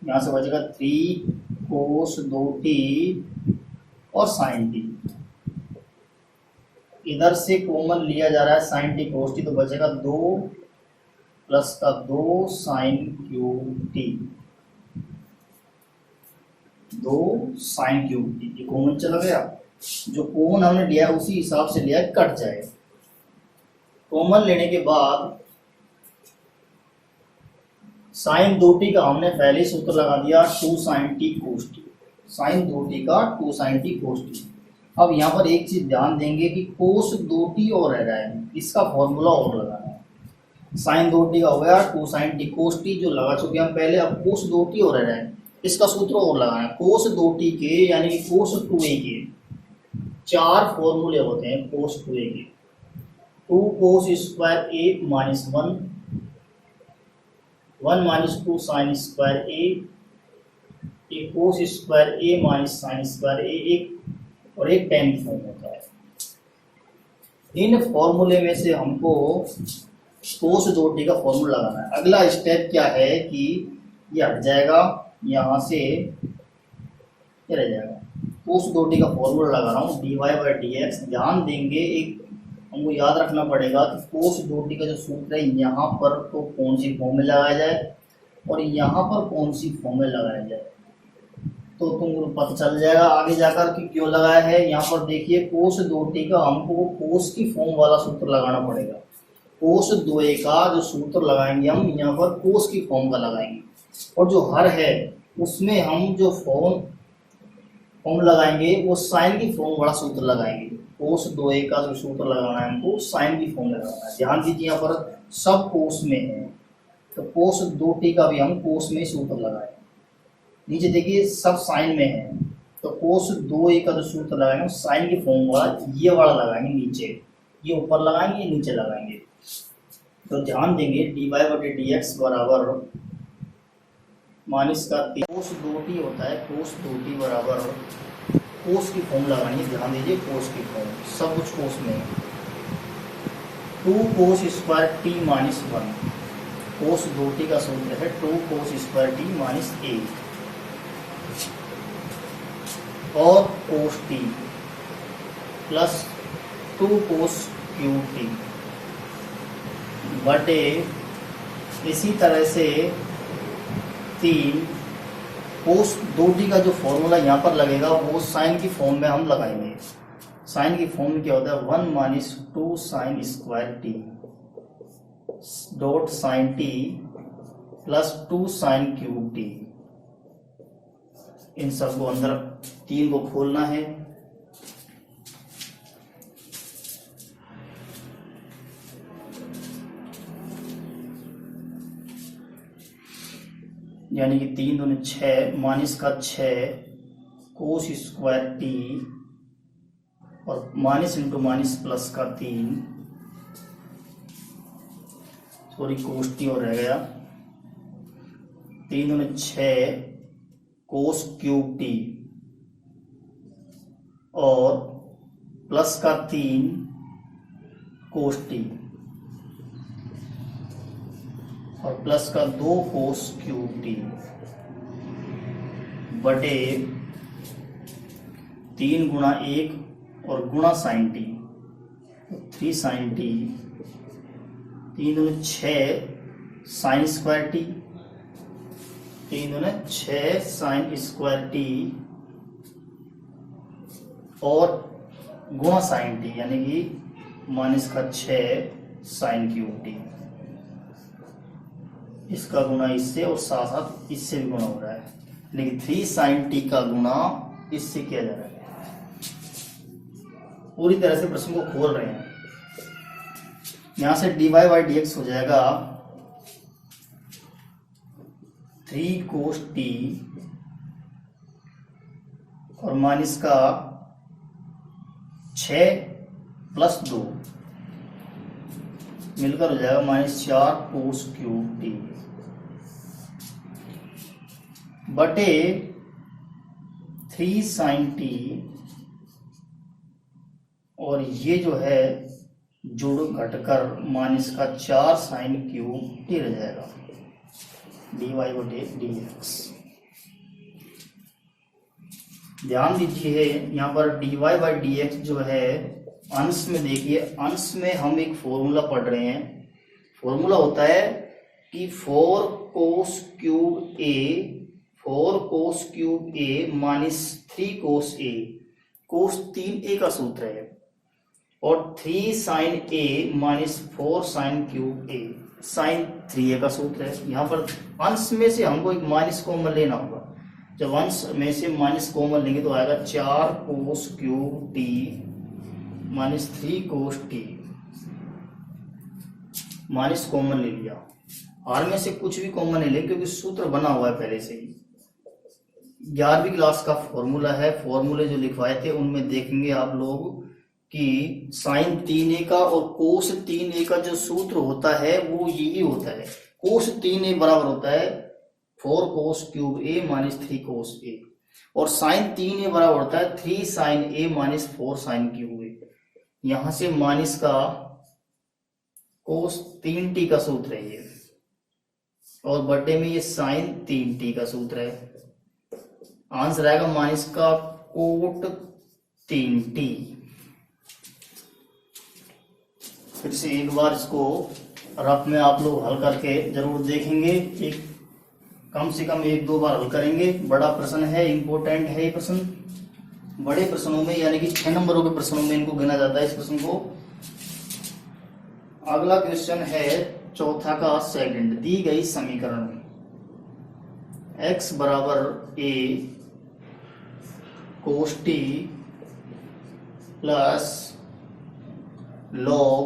यहां से बचेगा 3 कोस 2t और साइन टी, इधर से कॉमन लिया जा रहा है साइन टी कोस टी, तो बचेगा 2 प्लस का 2 sine cube T, 2 sine cube T, ये कॉमन चला गया, जो कॉमन हमने लिया उसी हिसाब से लिया, कट जाएगा। कॉमन लेने के बाद साइन 2t का हमने पहले सूत्र लगा दिया 2 sign T cos T, sign 2t का 2 साइन टी कोस टी। अब यहाँ पर एक चीज ध्यान देंगे कि कोस 2t और रह रहा है, इसका फॉर्मूला और लगाना है। साइन 2t का हो गया 2 साइन टी कोस टी जो लगा चुके हम पहले, अब कोस 2t और रह रहा है, इसका सूत्र और लगाना है। कोस 2t के यानी कि कोस 2a के 4 फॉर्मूले होते हैं, कोस 2a के 2 cos square a minus 1 minus 2 sine square a एक कोस स्क्वायर ए माइनस साइन स्क्वायर ए एक और एक टेन फॉर्म होता है। इन फॉर्मूले में से हमको कोस 2t का फॉर्मूला लगाना है। अगला स्टेप क्या है कि ये हट जाएगा, यहाँ से ये रह जाएगा। कोस 2t का फॉर्मूला लगा रहा हूँ dy बाई डी एक्स। ध्यान देंगे, एक हमको याद रखना पड़ेगा कि कोस 2t का जो सूत्र है यहाँ पर तो कौन सी फॉर्म में लगाया जाए और यहाँ पर कौन सी फॉर्म में लगाया जाए, तो तुमको पता चल जाएगा आगे जाकर कि क्यों लगाया है। यहाँ पर देखिए कोस 2t का हमको कोस की फॉर्म वाला सूत्र लगाना पड़ेगा। कोस 2a का जो सूत्र लगाएंगे हम यहाँ पर कोस की फॉर्म का लगाएंगे, और जो हर है उसमें हम जो फॉर्म लगाएंगे वो साइन की फॉर्म वाला सूत्र लगाएंगे। कोस 2a का जो सूत्र लगाना है हमको साइन की फॉर्म में लगाना है। ध्यान दीजिए यहाँ पर सब कोस में है, तो कोस 2t का भी हम कोस में सूत्र लगाएंगे। नीचे देखिए सब साइन में है, तो कोस 2a का जो सूत्र लगाएंगे साइन की फॉर्म वाला ये वाला लगाएंगे नीचे, ये ऊपर लगाएंगे ये नीचे लगाएंगे। तो ध्यान देंगे dy बटे डी एक्स बराबर माइनस का कोस 2t होता है। कोस 2t बराबर कोस की फॉर्म लगानी है। ध्यान दीजिए कोस की फॉर्म सब कुछ कोस में है। 2 कोस स्क्वायर टी माइनस 1। कोस 2t का सूत्र है 2 कोस स्क्वायर टी माइनस ए और कोस टी प्लस 2 कोस क्यू टी बटे इसी तरह से 3 कोस 2t का जो फॉर्मूला यहाँ पर लगेगा वो साइन की फॉर्म में हम लगाएंगे। साइन की फॉर्म में क्या होता है 1 minus 2 sine square t dot sine t plus 2 sine cube t. इन सबको अंदर 3 को खोलना है। यानी कि 3 दूनी 6 माइनस का 6 कोस स्क्वायर टी और माइनस इंटू माइनस प्लस का 3 सॉरी कोस टी और रह गया 3 दूनी 6 कोस क्यूब टी और प्लस का 3 कोस टी और प्लस का 2 कोस क्यूब टी बटे 3 गुणा 1 और गुणा साइन टी 3 साइन टी 3 दूनी 6 साइन स्क्वायर टी 3 दूनी 6 साइन स्क्वायर टी और गुणा साइन टी यानी कि माइनस का 6 साइन क्यूब टी। इसका गुणा इससे और साथ साथ इससे भी गुणा हो रहा है, लेकिन 3 साइन टी का गुणा इससे किया जा रहा है। पूरी तरह से प्रश्न को खोल रहे हैं। यहां से dy बाई डी एक्स हो जाएगा 3 कोस टी और माइनस का 6 प्लस 2 मिलकर हो जाएगा माइनस 4 कोस क्यूब टी बटे 3 साइन टी और ये जो है जुड़ घटकर माइनस का 4 साइन क्यूब टी रह जाएगा dy बटे डी एक्स। ध्यान दीजिए यहाँ पर dy बाई डी एक्स जो है अंश में देखिए, अंश में हम एक फॉर्मूला पढ़ रहे हैं। फॉर्मूला होता है कि 4 कोस क्यूब ए माइनस 3 कोस ए। कोस 3a का सूत्र है और 3 साइन ए माइनस 4 साइन क्यूब ए साइन 3a का सूत्र है। यहाँ पर अंश में से हमको एक माइनस कॉमन लेना होगा। जब अंश में से माइनस कॉमन लेंगे तो आएगा 4 कोस cube T minus 3 cos t. Minus common ले लिया, आर में से कुछ भी कॉमन नहीं ले क्योंकि सूत्र बना हुआ है पहले से ही। 11वीं क्लास का फॉर्मूला है, फॉर्मूले जो लिखवाए थे उनमें देखेंगे आप लोग कि साइन 3a का और कोस 3a का जो सूत्र होता है वो यही होता है। कोस 3a बराबर होता है 4 कोस क्यूब ए माइनस 3 कोस ए, और साइन 3 ए बराबर होता है 3 साइन ए माइनस 4 साइन क्यूब ए। यहां से माइनस का कोस 3t का सूत्र है ये, और बटे में ये साइन 3t का सूत्र है। आंसर आएगा माइनस का कोट 3t। फिर से एक बार इसको रफ में आप लोग हल करके जरूर देखेंगे, एक कम से कम 1-2 बार हल करेंगे। बड़ा प्रश्न है, इंपॉर्टेंट है ये प्रश्न। बड़े प्रश्नों में यानी कि 6 नंबरों के प्रश्नों में इनको गिना जाता है इस प्रश्न को। अगला क्वेश्चन है चौथा का सेकंड। दी गई समीकरण x बराबर a cos t plus log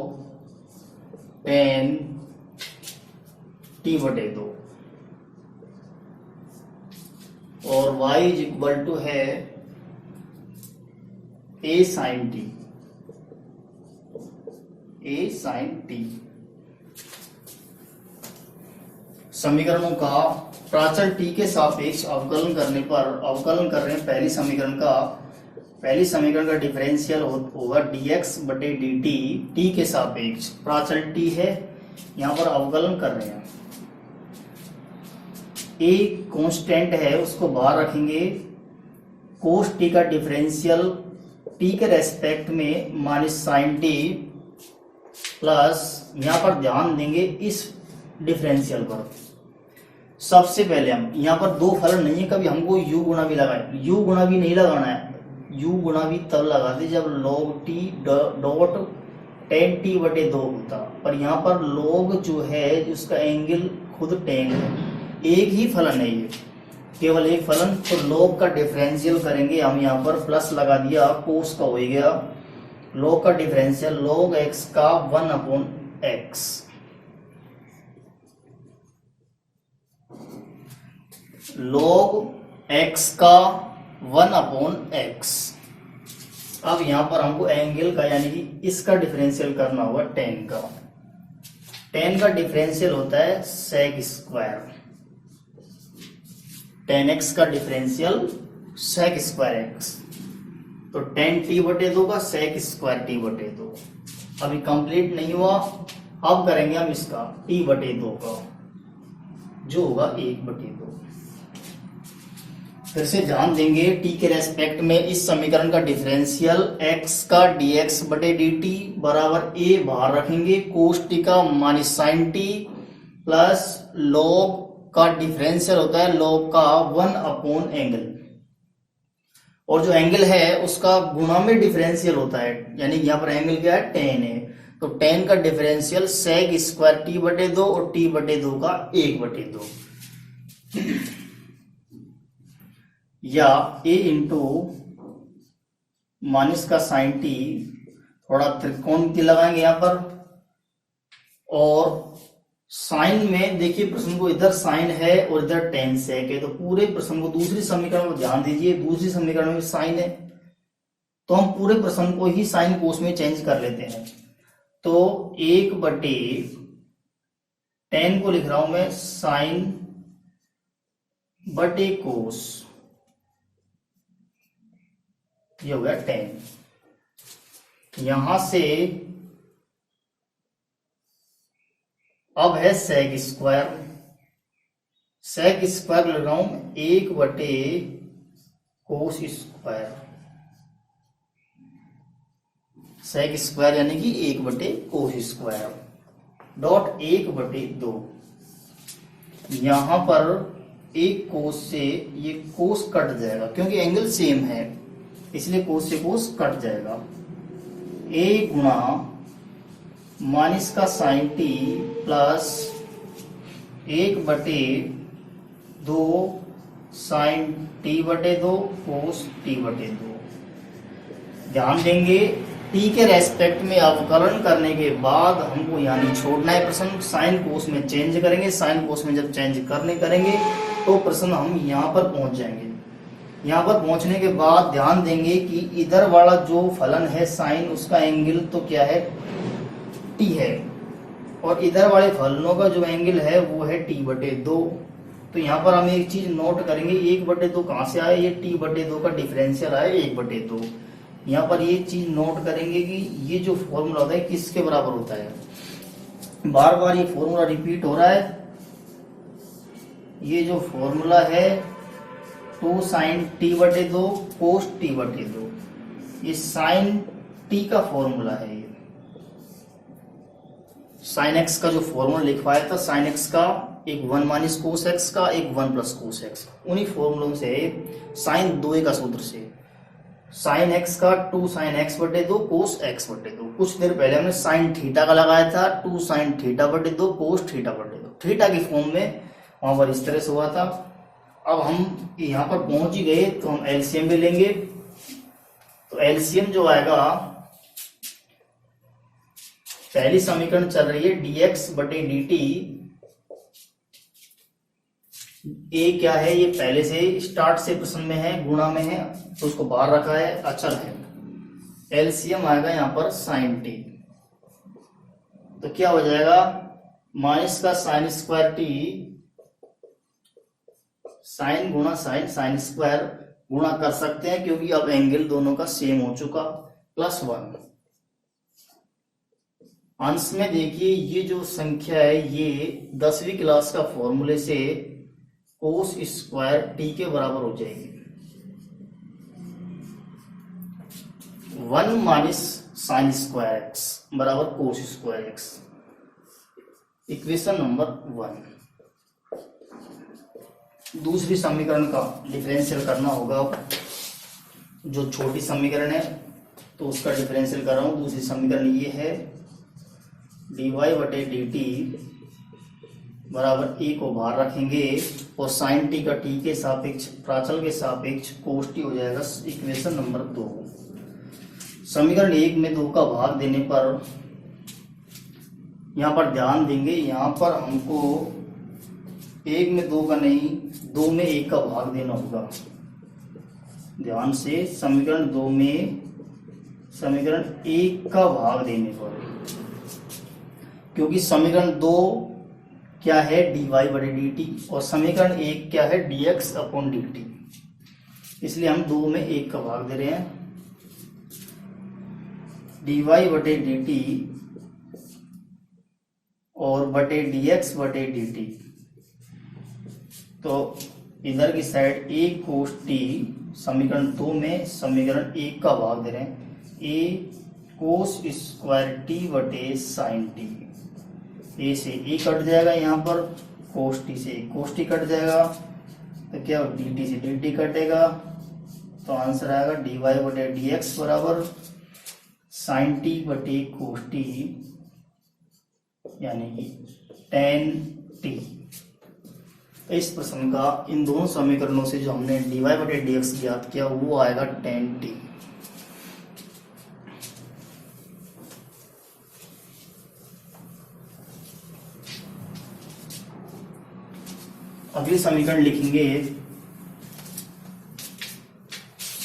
tan t बटे 2 और y इज इक्वल टू है a sin t, a sin t। समीकरणों का प्राचल t के सापेक्ष अवकलन करने पर, अवकलन कर रहे हैं पहली समीकरण का डिफरेंशियल होगा dx बटे dt, t के सापेक्ष प्राचल t है, यहां पर अवकलन कर रहे हैं। a कांस्टेंट है उसको बाहर रखेंगे, कोस t का डिफरेंशियल t के रेस्पेक्ट में माइनस साइन t प्लस, यहां पर ध्यान देंगे इस डिफरेंशियल पर। सबसे पहले हम यहाँ पर 2 फलन नहीं है, कभी हमको u गुणा भी लगाए, u गुणा भी नहीं लगाना है। u गुणा भी तब लगाते जब log t dot tan t बटे 2 होता, पर यहाँ पर log जो है उसका एंगल खुद tan है, एक ही फलन है ये, केवल एक फलन। तो log का डिफरेंशियल करेंगे हम, यहाँ पर प्लस लगा दिया, कोस का हो गया log का डिफरेंशियल, log x का 1/x, log x का 1/x। अब यहां पर हमको एंगल का यानी कि इसका डिफरेंशियल करना होगा tan का। tan का डिफरेंशियल होता है sec स्क्वायर, tan x का डिफरेंशियल sec स्क्वायर x, तो tan t बटे 2 का sec स्क्वायर t बटे 2। अभी कंप्लीट नहीं हुआ, अब करेंगे हम इसका t बटे 2 का, जो होगा 1 बटे 2। फिर से ध्यान देंगे t के रेस्पेक्ट में इस समीकरण का डिफरेंशियल x का dx बटे dt बराबर a बाहर रखेंगे, कोस t का minus sine t plus log का डिफरेंशियल होता है log का 1 एंगल, और जो एंगल है उसका गुणा में डिफरेंशियल होता है, यानी यहाँ पर एंगल क्या है tan है, तो tan का डिफरेंशियल sec स्क्वायर t बटे 2 और t बटे 2 का 1 बटे 2, या a इंटू माइनस का साइन t, थोड़ा त्रिकोणमिति लगाएंगे यहाँ पर, और साइन में देखिए प्रश्न को इधर साइन है और इधर टेन सेक है, तो पूरे प्रश्न को दूसरी समीकरण को ध्यान दीजिए, दूसरी समीकरण में साइन है तो हम पूरे प्रश्न को ही साइन कोस में चेंज कर लेते हैं। तो 1 बटे टेन को लिख रहा हूं मैं साइन बटे कोस, ये हो गया 10। यहां से अब है सेक स्क्वायर, सेक स्क्वायर लिख रहा हूं 1 बटे कोस स्क्वायर, सेक स्क्वायर यानी कि 1 बटे कोस स्क्वायर डॉट 1 बटे 2। यहां पर एक कोस से ये कोस कट जाएगा क्योंकि एंगल सेम है, इसलिए कोस से कोस कट जाएगा। a गुणा माइनस का साइन t प्लस 1 बटे 2 साइन t बटे 2 कोस t बटे 2। ध्यान देंगे t के रेस्पेक्ट में अवकलन करने के बाद हमको यानी छोड़ना है प्रश्न, साइन कोस में चेंज करेंगे, साइन कोस में जब चेंज करेंगे तो प्रश्न हम यहाँ पर पहुंच जाएंगे। यहाँ पर पहुंचने के बाद ध्यान देंगे कि इधर वाला जो फलन है साइन, उसका एंगल तो क्या है t है, और इधर वाले फलनों का जो एंगल है वो है t बटे 2। तो यहाँ पर हम एक चीज नोट करेंगे, 1/2 कहाँ से आया, ये t/2 का डिफरेंशियल आया 1/2। यहाँ पर ये चीज नोट करेंगे कि ये जो फॉर्मूला होता है किसके बराबर होता है। बार बार ये फॉर्मूला रिपीट हो रहा है। ये जो फॉर्मूला है 2 sin t/2 cos t/2, ये sin t का फॉर्मूला है। ये sin x का जो फॉर्मूला लिखवाया था, sin x का एक 1 माइनस कोस एक्स का, एक 1 प्लस कोस एक्स, उन्हीं फॉर्मूलों से sin 2a का सूत्र से sin x का 2 sin x/2 cos x/2। कुछ देर पहले हमने sin थीटा का लगाया था 2 sin थीटा/2 cos थीटा/2, थीटा की फॉर्म में वहां पर इस तरह से हुआ था। अब हम यहाँ पर पहुंच ही गए तो हम एलसीएम भी लेंगे। तो एलसीएम जो आएगा, पहली समीकरण चल रही है dx/dt। ए क्या है, ये पहले से स्टार्ट से प्रश्न में है, गुणा में है, तो उसको बाहर रखा है, अचर है। एलसीएम आएगा यहाँ पर sin t, तो क्या हो जाएगा, माइनस का sin स्क्वायर t, साइन गुणा साइन, साइन स्क्वायर गुणा कर सकते हैं क्योंकि अब एंगल दोनों का सेम हो चुका, +1। अंश में देखिए ये जो संख्या है ये 10वीं क्लास का फॉर्मूले से कोस स्क्वायर टी के बराबर हो जाएगी। 1 माइनस साइन स्क्वायर एक्स बराबर cos square x, equation number 1। दूसरी समीकरण का डिफरेंशियल करना होगा। जो छोटी समीकरण है तो उसका डिफरेंशियल कर रहा हूं। दूसरी समीकरण ये है dy/dt बराबर ए को बाहर रखेंगे और साइन टी का टी के सापेक्ष, प्राचल के सापेक्ष कोस टी हो जाएगा, इक्वेशन नंबर 2। समीकरण 1 में 2 का भाग देने पर, यहाँ पर ध्यान देंगे, यहाँ पर हमको 1 में 2 का नहीं, 2 में 1 का भाग देना होगा। ध्यान से, समीकरण 2 में समीकरण 1 का भाग देने पर, क्योंकि समीकरण 2 क्या है dy/dt और समीकरण 1 क्या है dx/dt, इसलिए हम 2 में 1 का भाग दे रहे हैं। dy/dt और बटे dx/dt, तो इधर की साइड a cos t, समीकरण 2 में समीकरण 1 का भाग दे रहे हैं, a cos स्क्वायर t बटे साइन टी। ए से ए कट जाएगा, यहाँ पर cos t से cos t कट जाएगा, तो क्या dt से dt कटेगा, तो आंसर आएगा dy/dx बराबर साइन टी बटे cos t, यानी कि tan t। तो इस प्रश्न का इन दोनों समीकरणों से जो हमने dy/dx ज्ञात किया वो आएगा tan t। अगली समीकरण लिखेंगे,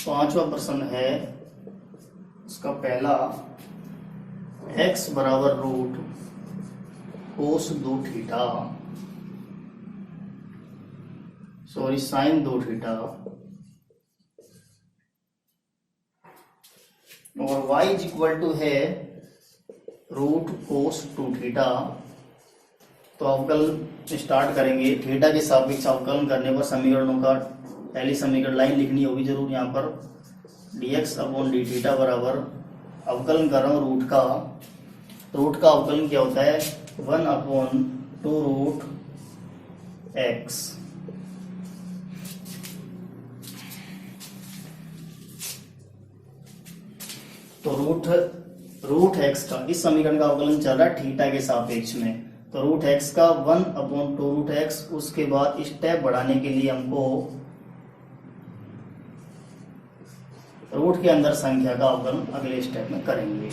5वां प्रश्न है, उसका पहला x बराबर रूट कोस 2 थीटा, सॉरी साइन 2 थीटा, और y इज इक्वल टू है रूट कोस 2 थीटा। तो अवकलन स्टार्ट करेंगे, थीटा के सापेक्ष अवकलन करने पर समीकरणों का पहली समीकरण लाइन लिखनी होगी जरूर। यहाँ पर dx/dθ बराबर, अवकलन कर रहा हूँ रूट का, रूट का अवकलन क्या होता है 1/2 रूट x। तो रूट x का, इस समीकरण का अवकलन चल रहा है थीटा के सापेक्ष में, तो रूट x का 1/2 रूट x। उसके बाद स्टेप बढ़ाने के लिए हमको रूट के अंदर संख्या का अवकलन अगले स्टेप में करेंगे।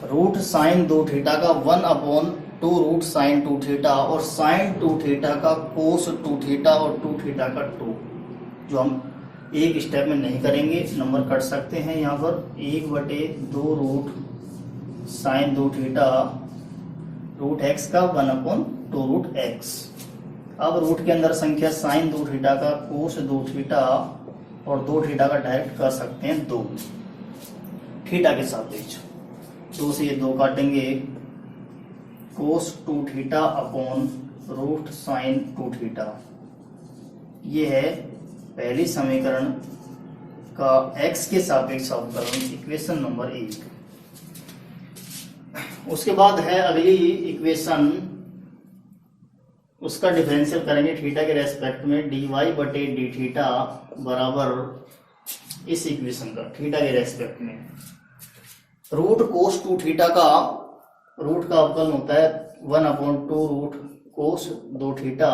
रूट साइन 2 थीटा का 1/2 रूट साइन 2 थीटा और साइन 2 थीटा का कोस 2 थीटा और 2 थीटा का 2, जो हम एक स्टेप में नहीं करेंगे, नंबर कट सकते हैं यहाँ पर। 1/2 root sine 2 theta root x का 1/2 रूट x। अब रूट के अंदर संख्या साइन 2 थीटा का कोस 2 थीटा और 2 थीटा का डायरेक्ट कर सकते हैं 2 थीटा के सापेक्ष। 2 से ये 2 काटेंगे, cos 2 theta upon root sine 2 theta. ये है पहली समीकरण का x के सापेक्ष अवकलन, इक्वेशन नंबर 1। उसके बाद है अगली इक्वेशन, उसका डिफरेंशियल करेंगे थीटा के रेस्पेक्ट में, dy बटे डी थीटा बराबर इस इक्वेशन का थीटा के रेस्पेक्ट में रूट कोस 2 थीटा का रूट का अवकलन होता है 1/2 रूट कोस 2 थीटा,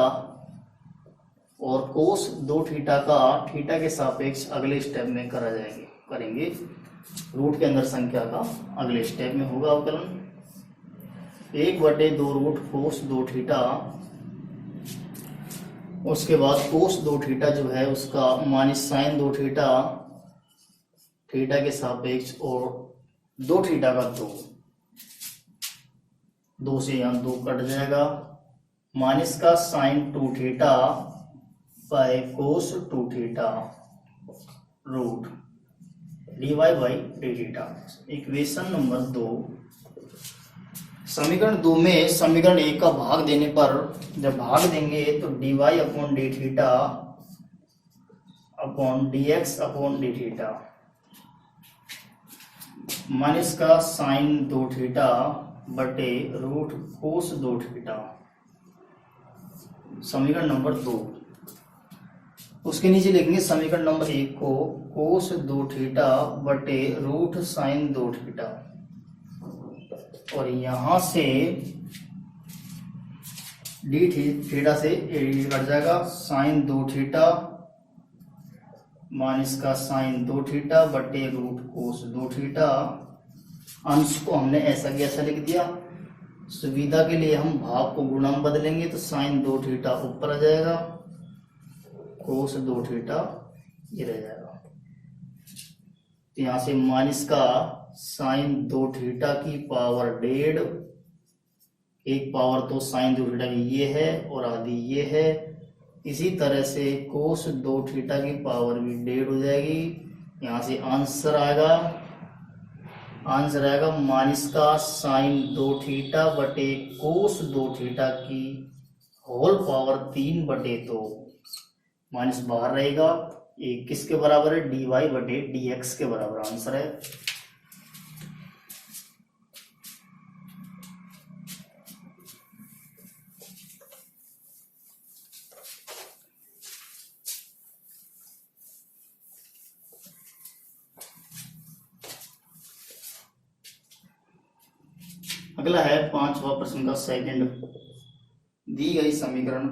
और कोस 2 थीटा का थीटा के सापेक्ष अगले स्टेप में करेंगे रूट के अंदर संख्या का अगले स्टेप में होगा अवकलन 1/2 रूट कोस 2 थीटा। उसके बाद कोस 2 थीटा जो है उसका माइनस साइन 2 थीटा, थीटा के सापेक्ष, और 2 थीटा का 2 से यहाँ 2 कट जाएगा, माइनस का sine 2 theta by cos 2 theta root dy by d theta. Equation number 2। समीकरण 2 में समीकरण 1 का भाग देने पर जब भाग देंगे तो dy upon d theta upon dx upon d theta minus का साइन 2 थीटा बटे रूट कोस 2 थीटा, समीकरण नंबर 2। उसके नीचे लिखेंगे समीकरण नंबर 1 को कोस 2 थीटा बटे रूट साइन 2 थीटा, और यहां से डी थीटा से ए कट जाएगा, साइन 2 थीटा माइनस का साइन 2 थीटा बटे रूट कोस 2 थीटा। अंश को हमने ऐसा की ऐसा लिख दिया, सुविधा के लिए हम भाग को गुणा में बदलेंगे तो साइन 2 थीटा ऊपर आ जाएगा, कोस 2 थीटा ये रह जाएगा। तो यहां से माइनस का साइन 2 थीटा की पावर 1.5, एक पावर तो साइन 2 थीटा की ये है और आधी ये है, इसी तरह से कोस 2 थीटा की पावर भी 1.5 हो जाएगी। यहां से आंसर आएगा माइनस का साइन 2 थीटा बटे कोस 2 थीटा की होल पावर 3/2, माइनस बाहर रहेगा, ये किसके बराबर है, dy बटे dx के बराबर आंसर है। अगला है 5वां प्रश्न का सेकंड। दी गई समीकरण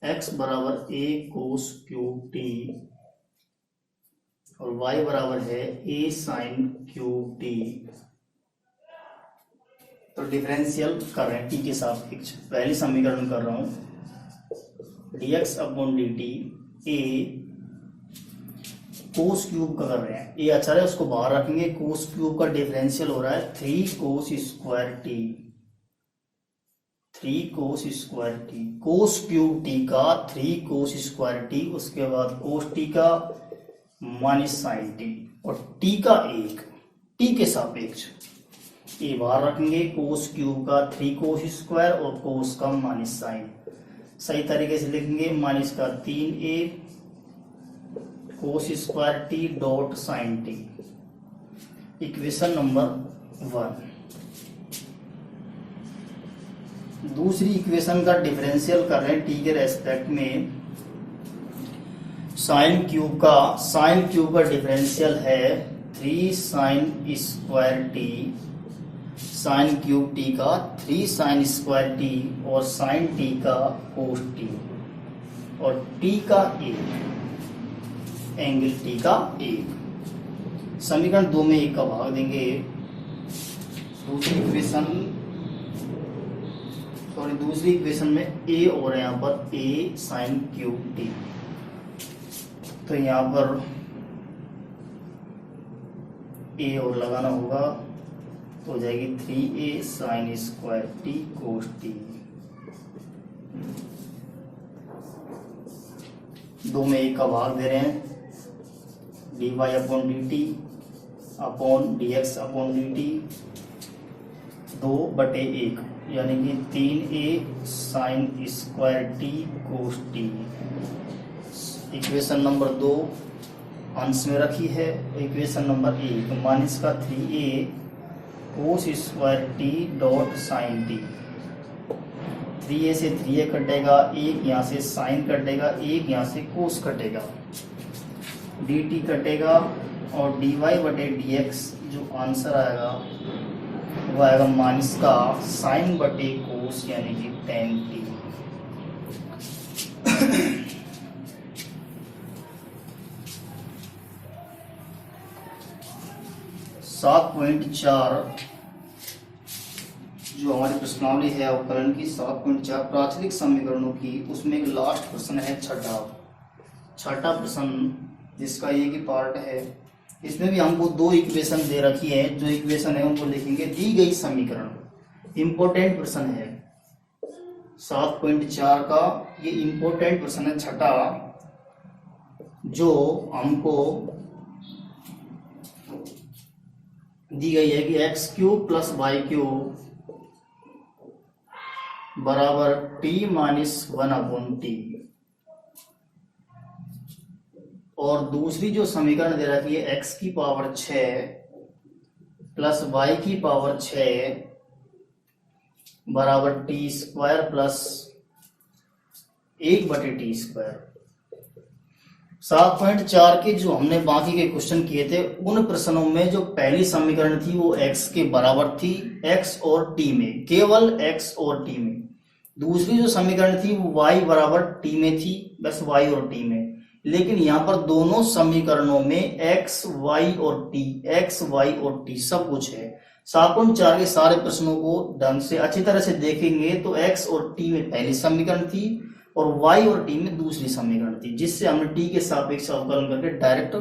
x बराबर a कोस क्यूब t और y बराबर है a साइन क्यूब t, तो डिफरेंशियल कर रहे हैं t के सापेक्ष। पहली समीकरण कर रहा हूं dx upon dt a cos cube का कर रहे हैं, ये अच्छा है उसको बाहर रखेंगे, कोस क्यूब का डिफरेंशियल हो रहा है 3 कोस स्क्वायर t, 3 कोस स्क्वायर टी, कोस क्यूब टी का 3 कोस स्क्वायर टी, उसके बाद कोस टी का माइनस साइन टी, और टी का 1 टी के सापेक्ष ये बाहर रखेंगे, कोस क्यूब का 3 कोस स्क्वायर और कोस का माइनस साइन। सही तरीके से लिखेंगे माइनस का 3a cos square t dot sine t, equation number 1। दूसरी इक्वेशन का डिफरेंशियल कर रहे हैं टी के रेस्पेक्ट में, साइन क्यूब का डिफरेंशियल है 3 sine square t, sign cube T का 3 साइन स्क्वायर टी और साइन टी का कोस टी, और टी का 1 एंगल टी का 1। समीकरण 2 में 1 का भाग देंगे, दूसरी इक्वेशन में a और यहाँ पर a साइन क्यूब टी, तो यहाँ पर a और लगाना होगा तो हो जाएगी 3a sign square T cos T. 2 में 1 का भाग दे रहे हैं, dy upon d T upon D x upon d T 2/1, यानी कि 3a sign square T cos T. Equation number 2 अंश में रखी है। इक्वेशन नंबर 1 माइनस का 3a cos square t dot sine t. 3a से 3a कटेगा, 1 यहाँ से साइन कटेगा, 1 यहाँ से कोस कटेगा, dt कटेगा और dy/dx जो आंसर आएगा वो आएगा माइनस का साइन बटे कोस यानी कि tan t। 7.4 जो हमारी प्रश्नावली है अवकलन की 7.4 प्राचलिक समीकरणों की, उसमें एक लास्ट प्रश्न है छठा प्रश्न, जिसका ये की पार्ट है। इसमें भी हमको 2 इक्वेशन दे रखी है। जो इक्वेशन है उनको लिखेंगे दी गई समीकरण। इंपॉर्टेंट प्रश्न है 7.4 का, ये इंपॉर्टेंट प्रश्न है छठा, जो हमको दी गई है कि x³ + y³ बराबर t-1/t। और दूसरी जो समीकरण दे रखी है x6 + y6 बराबर t² + 1/t²। 7.4 के जो हमने बाकी के क्वेश्चन किए थे, उन प्रश्नों में जो पहली समीकरण थी वो x के बराबर थी, x और t में, केवल x और t में। दूसरी जो समीकरण थी वो y बराबर t में थी, बस y और t में। लेकिन यहाँ पर दोनों समीकरणों में x, y और t सब कुछ है। 7.4 के सारे प्रश्नों को ढंग से अच्छी तरह से देखेंगे तो x और t में पहली समीकरण थी और y और t में दूसरी समीकरण थी, जिससे हमने t के सापेक्ष अवकलन करके डायरेक्ट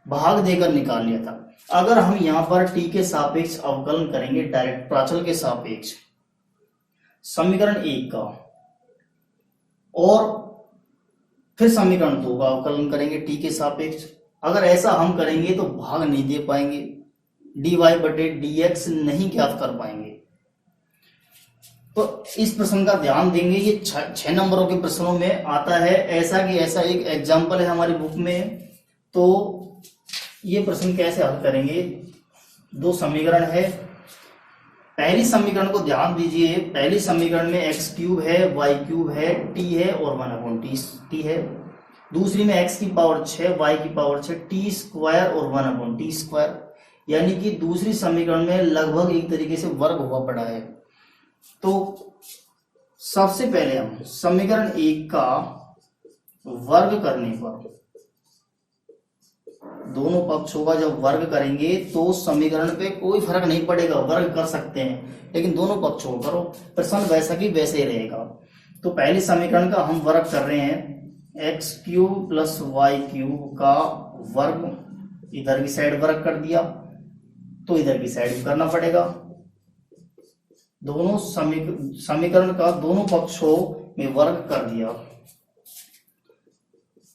भाग देकर निकाल लिया था। अगर हम यहाँ पर t के सापेक्ष अवकलन करेंगे डायरेक्ट प्राचल के सापेक्ष समीकरण 1 का, और फिर समीकरण 2 का अवकलन करेंगे t के सापेक्ष, अगर ऐसा हम करेंगे तो भाग नहीं दे पाएंगे, dy/dx नहीं ज्ञात कर पाएंगे। तो इस प्रश्न का ध्यान देंगे, ये 6 नंबरों के प्रश्नों में आता है। ऐसा कि ऐसा एक एग्जाम्पल है हमारी बुक में, तो ये प्रश्न कैसे हल करेंगे। 2 समीकरण है। पहली समीकरण को ध्यान दीजिए। पहली समीकरण में x³ है, y³ है, t है और 1/t है। दूसरी में x6, y6, t² और 1/t², यानी कि दूसरी समीकरण में लगभग एक तरीके से वर्ग हुआ पड़ा है। तो सबसे पहले हम समीकरण 1 का वर्ग करने पर, दोनों पक्षों का जब वर्ग करेंगे तो समीकरण पे कोई फर्क नहीं पड़ेगा, वर्ग कर सकते हैं, लेकिन दोनों पक्षों को करो, प्रश्न वैसा की वैसे ही रहेगा। तो पहली समीकरण का हम वर्ग कर रहे हैं, x³ + y³ का वर्ग, इधर की साइड वर्ग कर दिया तो इधर की साइड करना पड़ेगा। दोनों समीकरण का दोनों पक्षों में वर्ग कर दिया,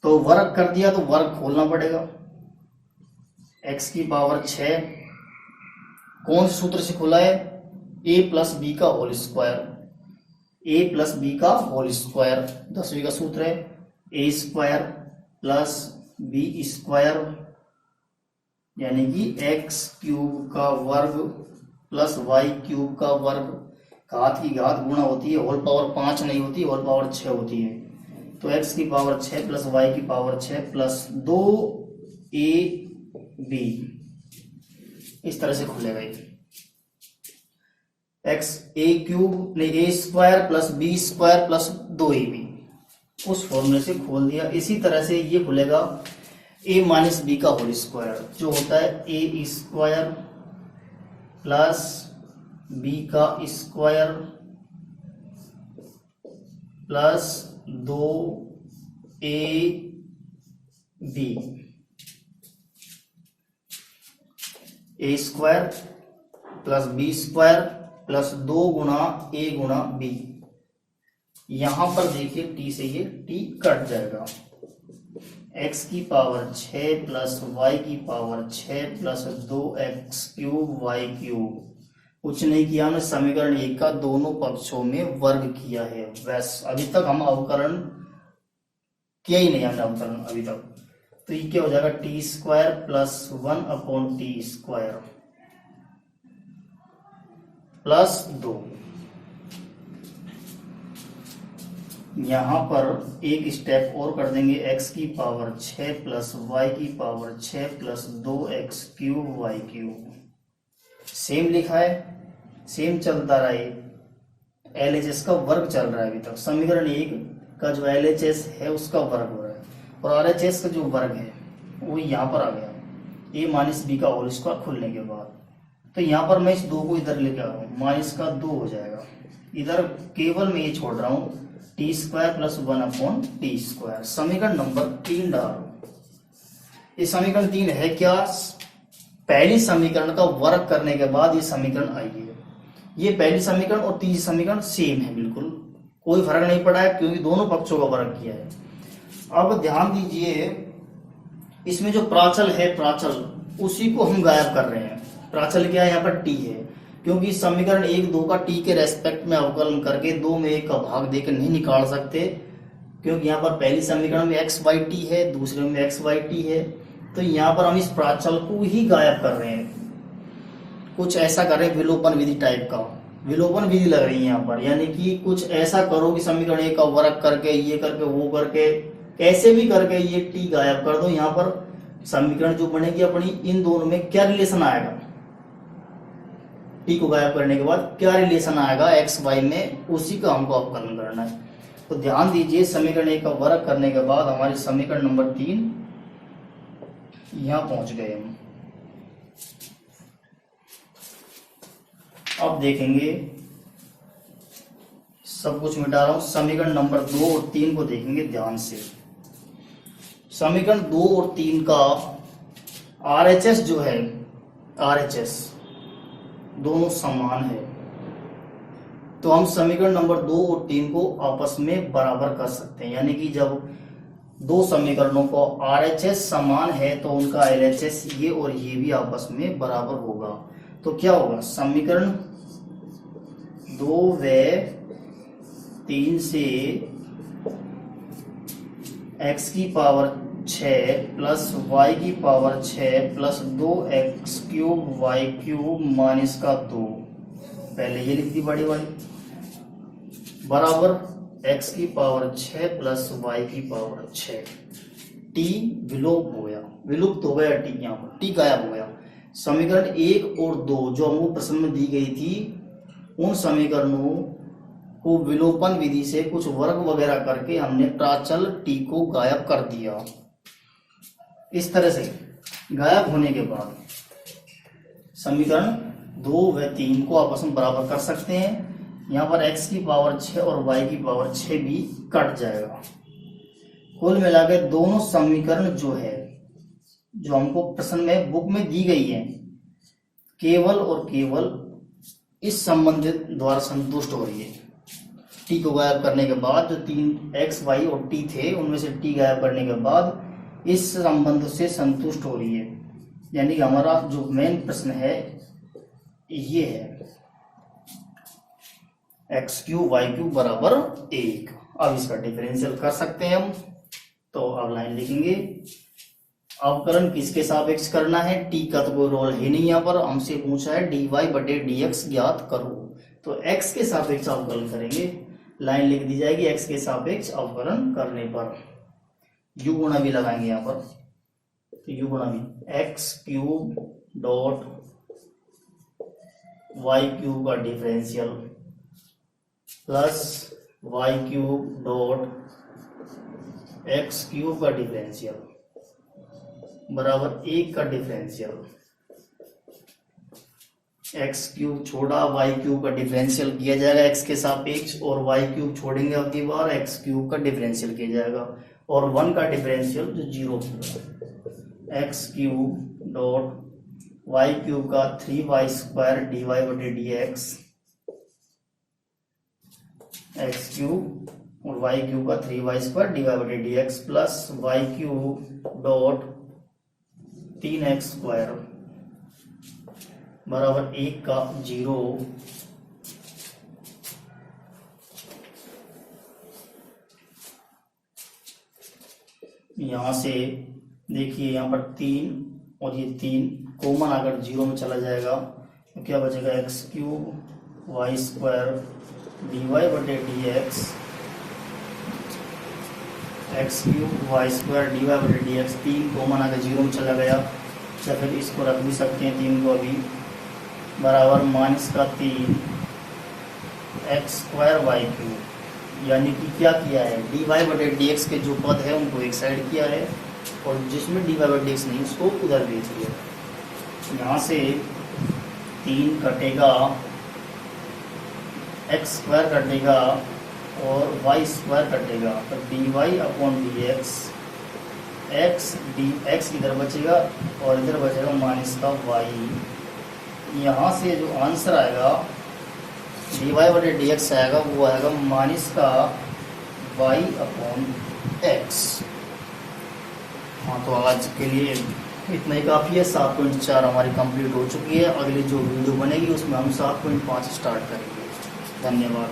तो वर्ग कर दिया तो वर्ग खोलना पड़ेगा। x6 कौन से सूत्र से खुला है, a + b का होल स्क्वायर, a + b का होल स्क्वायर 10वीं का सूत्र है, a² + b² यानी कि x³ का वर्ग प्लस y³ का वर्ग, घात की घात गुणा होती है, होल पावर 5 नहीं होती, होल पावर 6 होती है। तो x6 + y6 + 2ab इस तरह से खुलेगा ये a² + b² + 2ab, उस फॉर्मूले से खोल दिया। इसी तरह से ये खुलेगा a - b का होल स्क्वायर, जो होता है a² + b का square plus 2ab, a² + b² + 2 गुणा a गुणा b। यहां पर देखिए t से ये t कट जाएगा, एक्स की पावर 6 प्लस वाई की power 6 plus 2x cube y cube. कुछ नहीं किया हमने, समीकरण 1 का दोनों पक्षों में वर्ग किया है। बस अभी तक हम अवकलन किया ही नहीं हमने, अवकलन अभी तक। तो ये क्या हो जाएगा, T square plus 1/t² plus 2। यहां पर एक स्टेप और कर देंगे, x की पावर 6 प्लस वाई की power 6 plus 2x cube y cube. Same लिखा है, सेम चलता रहा है। LHS का वर्ग चल रहा है अभी तक। समीकरण 1 का जो LHS है उसका वर्ग हो रहा है, और RHS का जो वर्ग है वो यहाँ पर आ गया, a माइनस बी का होल स्क्वायर खुलने के बाद। तो यहाँ पर मैं इस 2 को इधर लेके आ रहा हूँ, माइनस का 2 हो जाएगा। इधर केवल मैं ये छोड़ रहा हूँ, टी स्क्वायर प्लस 1/t²। समीकरण नंबर 3 डालो। ये समीकरण 3 है क्या, पहली समीकरण का वर्ग करने के बाद ये समीकरण आई है। ये पहली समीकरण और तीसरी समीकरण सेम है, बिल्कुल कोई फर्क नहीं पड़ा है, क्योंकि दोनों पक्षों का वर्ग किया है। अब ध्यान दीजिए, इसमें जो प्राचल है, प्राचल उसी को हम गायब कर रहे हैं। प्राचल क्या है, यहाँ पर टी है, क्योंकि समीकरण 1 2 का टी के रेस्पेक्ट में अवकलन करके 2 में 1 का भाग देकर नहीं निकाल सकते, क्योंकि यहाँ पर पहली समीकरण में x बाई टी है, दूसरे में x बाई टी है। तो यहाँ पर हम इस प्राचल को ही गायब कर रहे हैं, कुछ ऐसा कर रहे हैं, विलोपन विधि टाइप का, विलोपन विधि लग रही है यहाँ पर। यानी कि कुछ ऐसा करो कि समीकरण 1 का वर्ग करके, ये करके, वो करके, कैसे भी करके ये टी गायब कर दो। यहाँ पर समीकरण जो बनेगी अपनी, इन दोनों में क्या रिलेशन आएगा, टी को गायब करने के बाद क्या रिलेशन आएगा एक्स वाई में, उसी का हमको अवकलन करना है। तो ध्यान दीजिए, समीकरण 1 का वर्ग करने के बाद हमारी समीकरण नंबर 3 यहां पहुंच गए हम। अब देखेंगे, सब कुछ मिटा रहा हूं, समीकरण नंबर 2 और 3 को देखेंगे ध्यान से। समीकरण 2 और 3 का RHS जो है, RHS दोनों समान है, तो हम समीकरण नंबर 2 और 3 को आपस में बराबर कर सकते हैं। यानी कि जब दो समीकरणों को RHS समान है तो उनका LHS ये और ये भी आपस में बराबर होगा। तो क्या होगा, समीकरण 2 व 3 से x की पावर 6 प्लस y की power 6 plus 2x cube y cube minus का 2, पहले ये लिख दी बड़ी वाली, बराबर x की पावर 6 प्लस y की पावर 6। t विलोप हो गया, विलुप्त हो गया t, यहाँ पर t गायब हो गया। समीकरण 1 और 2 जो हमको प्रश्न में दी गई थी, उन समीकरणों को विलोपन विधि से कुछ वर्ग वगैरह करके हमने प्राचल t को गायब कर दिया। इस तरह से गायब होने के बाद समीकरण 2 व 3 को आपस में बराबर कर सकते हैं। यहाँ पर x की पावर 6 और y की पावर 6 भी कट जाएगा। कुल मिलाकर दोनों समीकरण जो है, जो हमको प्रश्न में बुक में दी गई है, केवल और केवल इस संबंधित द्वारा संतुष्ट हो रही है। t को गायब करने के बाद जो 3 x y और t थे, उनमें से t गायब करने के बाद इस संबंध से संतुष्ट हो रही है। यानी कि हमारा जो मेन प्रश्न है ये है एक्स क्यूब वाई क्यूब बराबर 1। अब इसका डिफरेंशियल कर सकते हैं हम। तो अब लाइन लिखेंगे, अवकलन किसके सापेक्ष करना है, टी का तो कोई रोल है नहीं, यहाँ पर हमसे पूछा है dy बटे dx ज्ञात करो, तो x के सापेक्ष अवकलन करेंगे। लाइन लिख दी जाएगी, x के सापेक्ष अवकलन करने पर u गुणा भी लगाएंगे यहाँ पर, तो u गुणा भी x cube dot y cube का differential plus y cube dot x cube का डिफरेंशियल बराबर 1 का डिफरेंशियल। एक्स क्यूब छोड़ा, वाई क्यूब का डिफरेंशियल किया जाएगा एक्स के सापेक्ष, और वाई क्यूब छोड़ेंगे अगली बार, एक्स क्यूब का डिफरेंशियल किया जाएगा, और 1 का डिफरेंशियल जो 0 होगा। X cube dot y cube का 3y² dy बटे dx, एक्स क्यूब और वाई क्यूब का 3y² dy/dx plus y cube dot 3x² बराबर 1 का 0। यहाँ से देखिए यहाँ पर 3 और ये 3 कॉमन अगर 0 में चला जाएगा तो क्या बचेगा, x³ y² dy/dx x³ y² dy/dx 3 common अगर 0 में चला गया, या फिर इसको रख भी सकते हैं 3 को अभी, बराबर -3 x² y³, यानी कि क्या किया है, dy/dx के जो पद है उनको एक साइड किया है और जिसमें dy/dx नहीं उसको उधर भेज दिया। यहाँ से 3 कटेगा, x² कटेगा और y² कटेगा, तो dy/dx x इधर बचेगा और इधर बचेगा -y। यहाँ से जो आंसर आएगा dy/dx आएगा, वो आएगा -y/x। हाँ, तो आज के लिए इतना ही काफ़ी है। 7.4 हमारी कंप्लीट हो चुकी है। अगली जो वीडियो बनेगी उसमें हम 7.5 स्टार्ट करेंगे। धन्यवाद।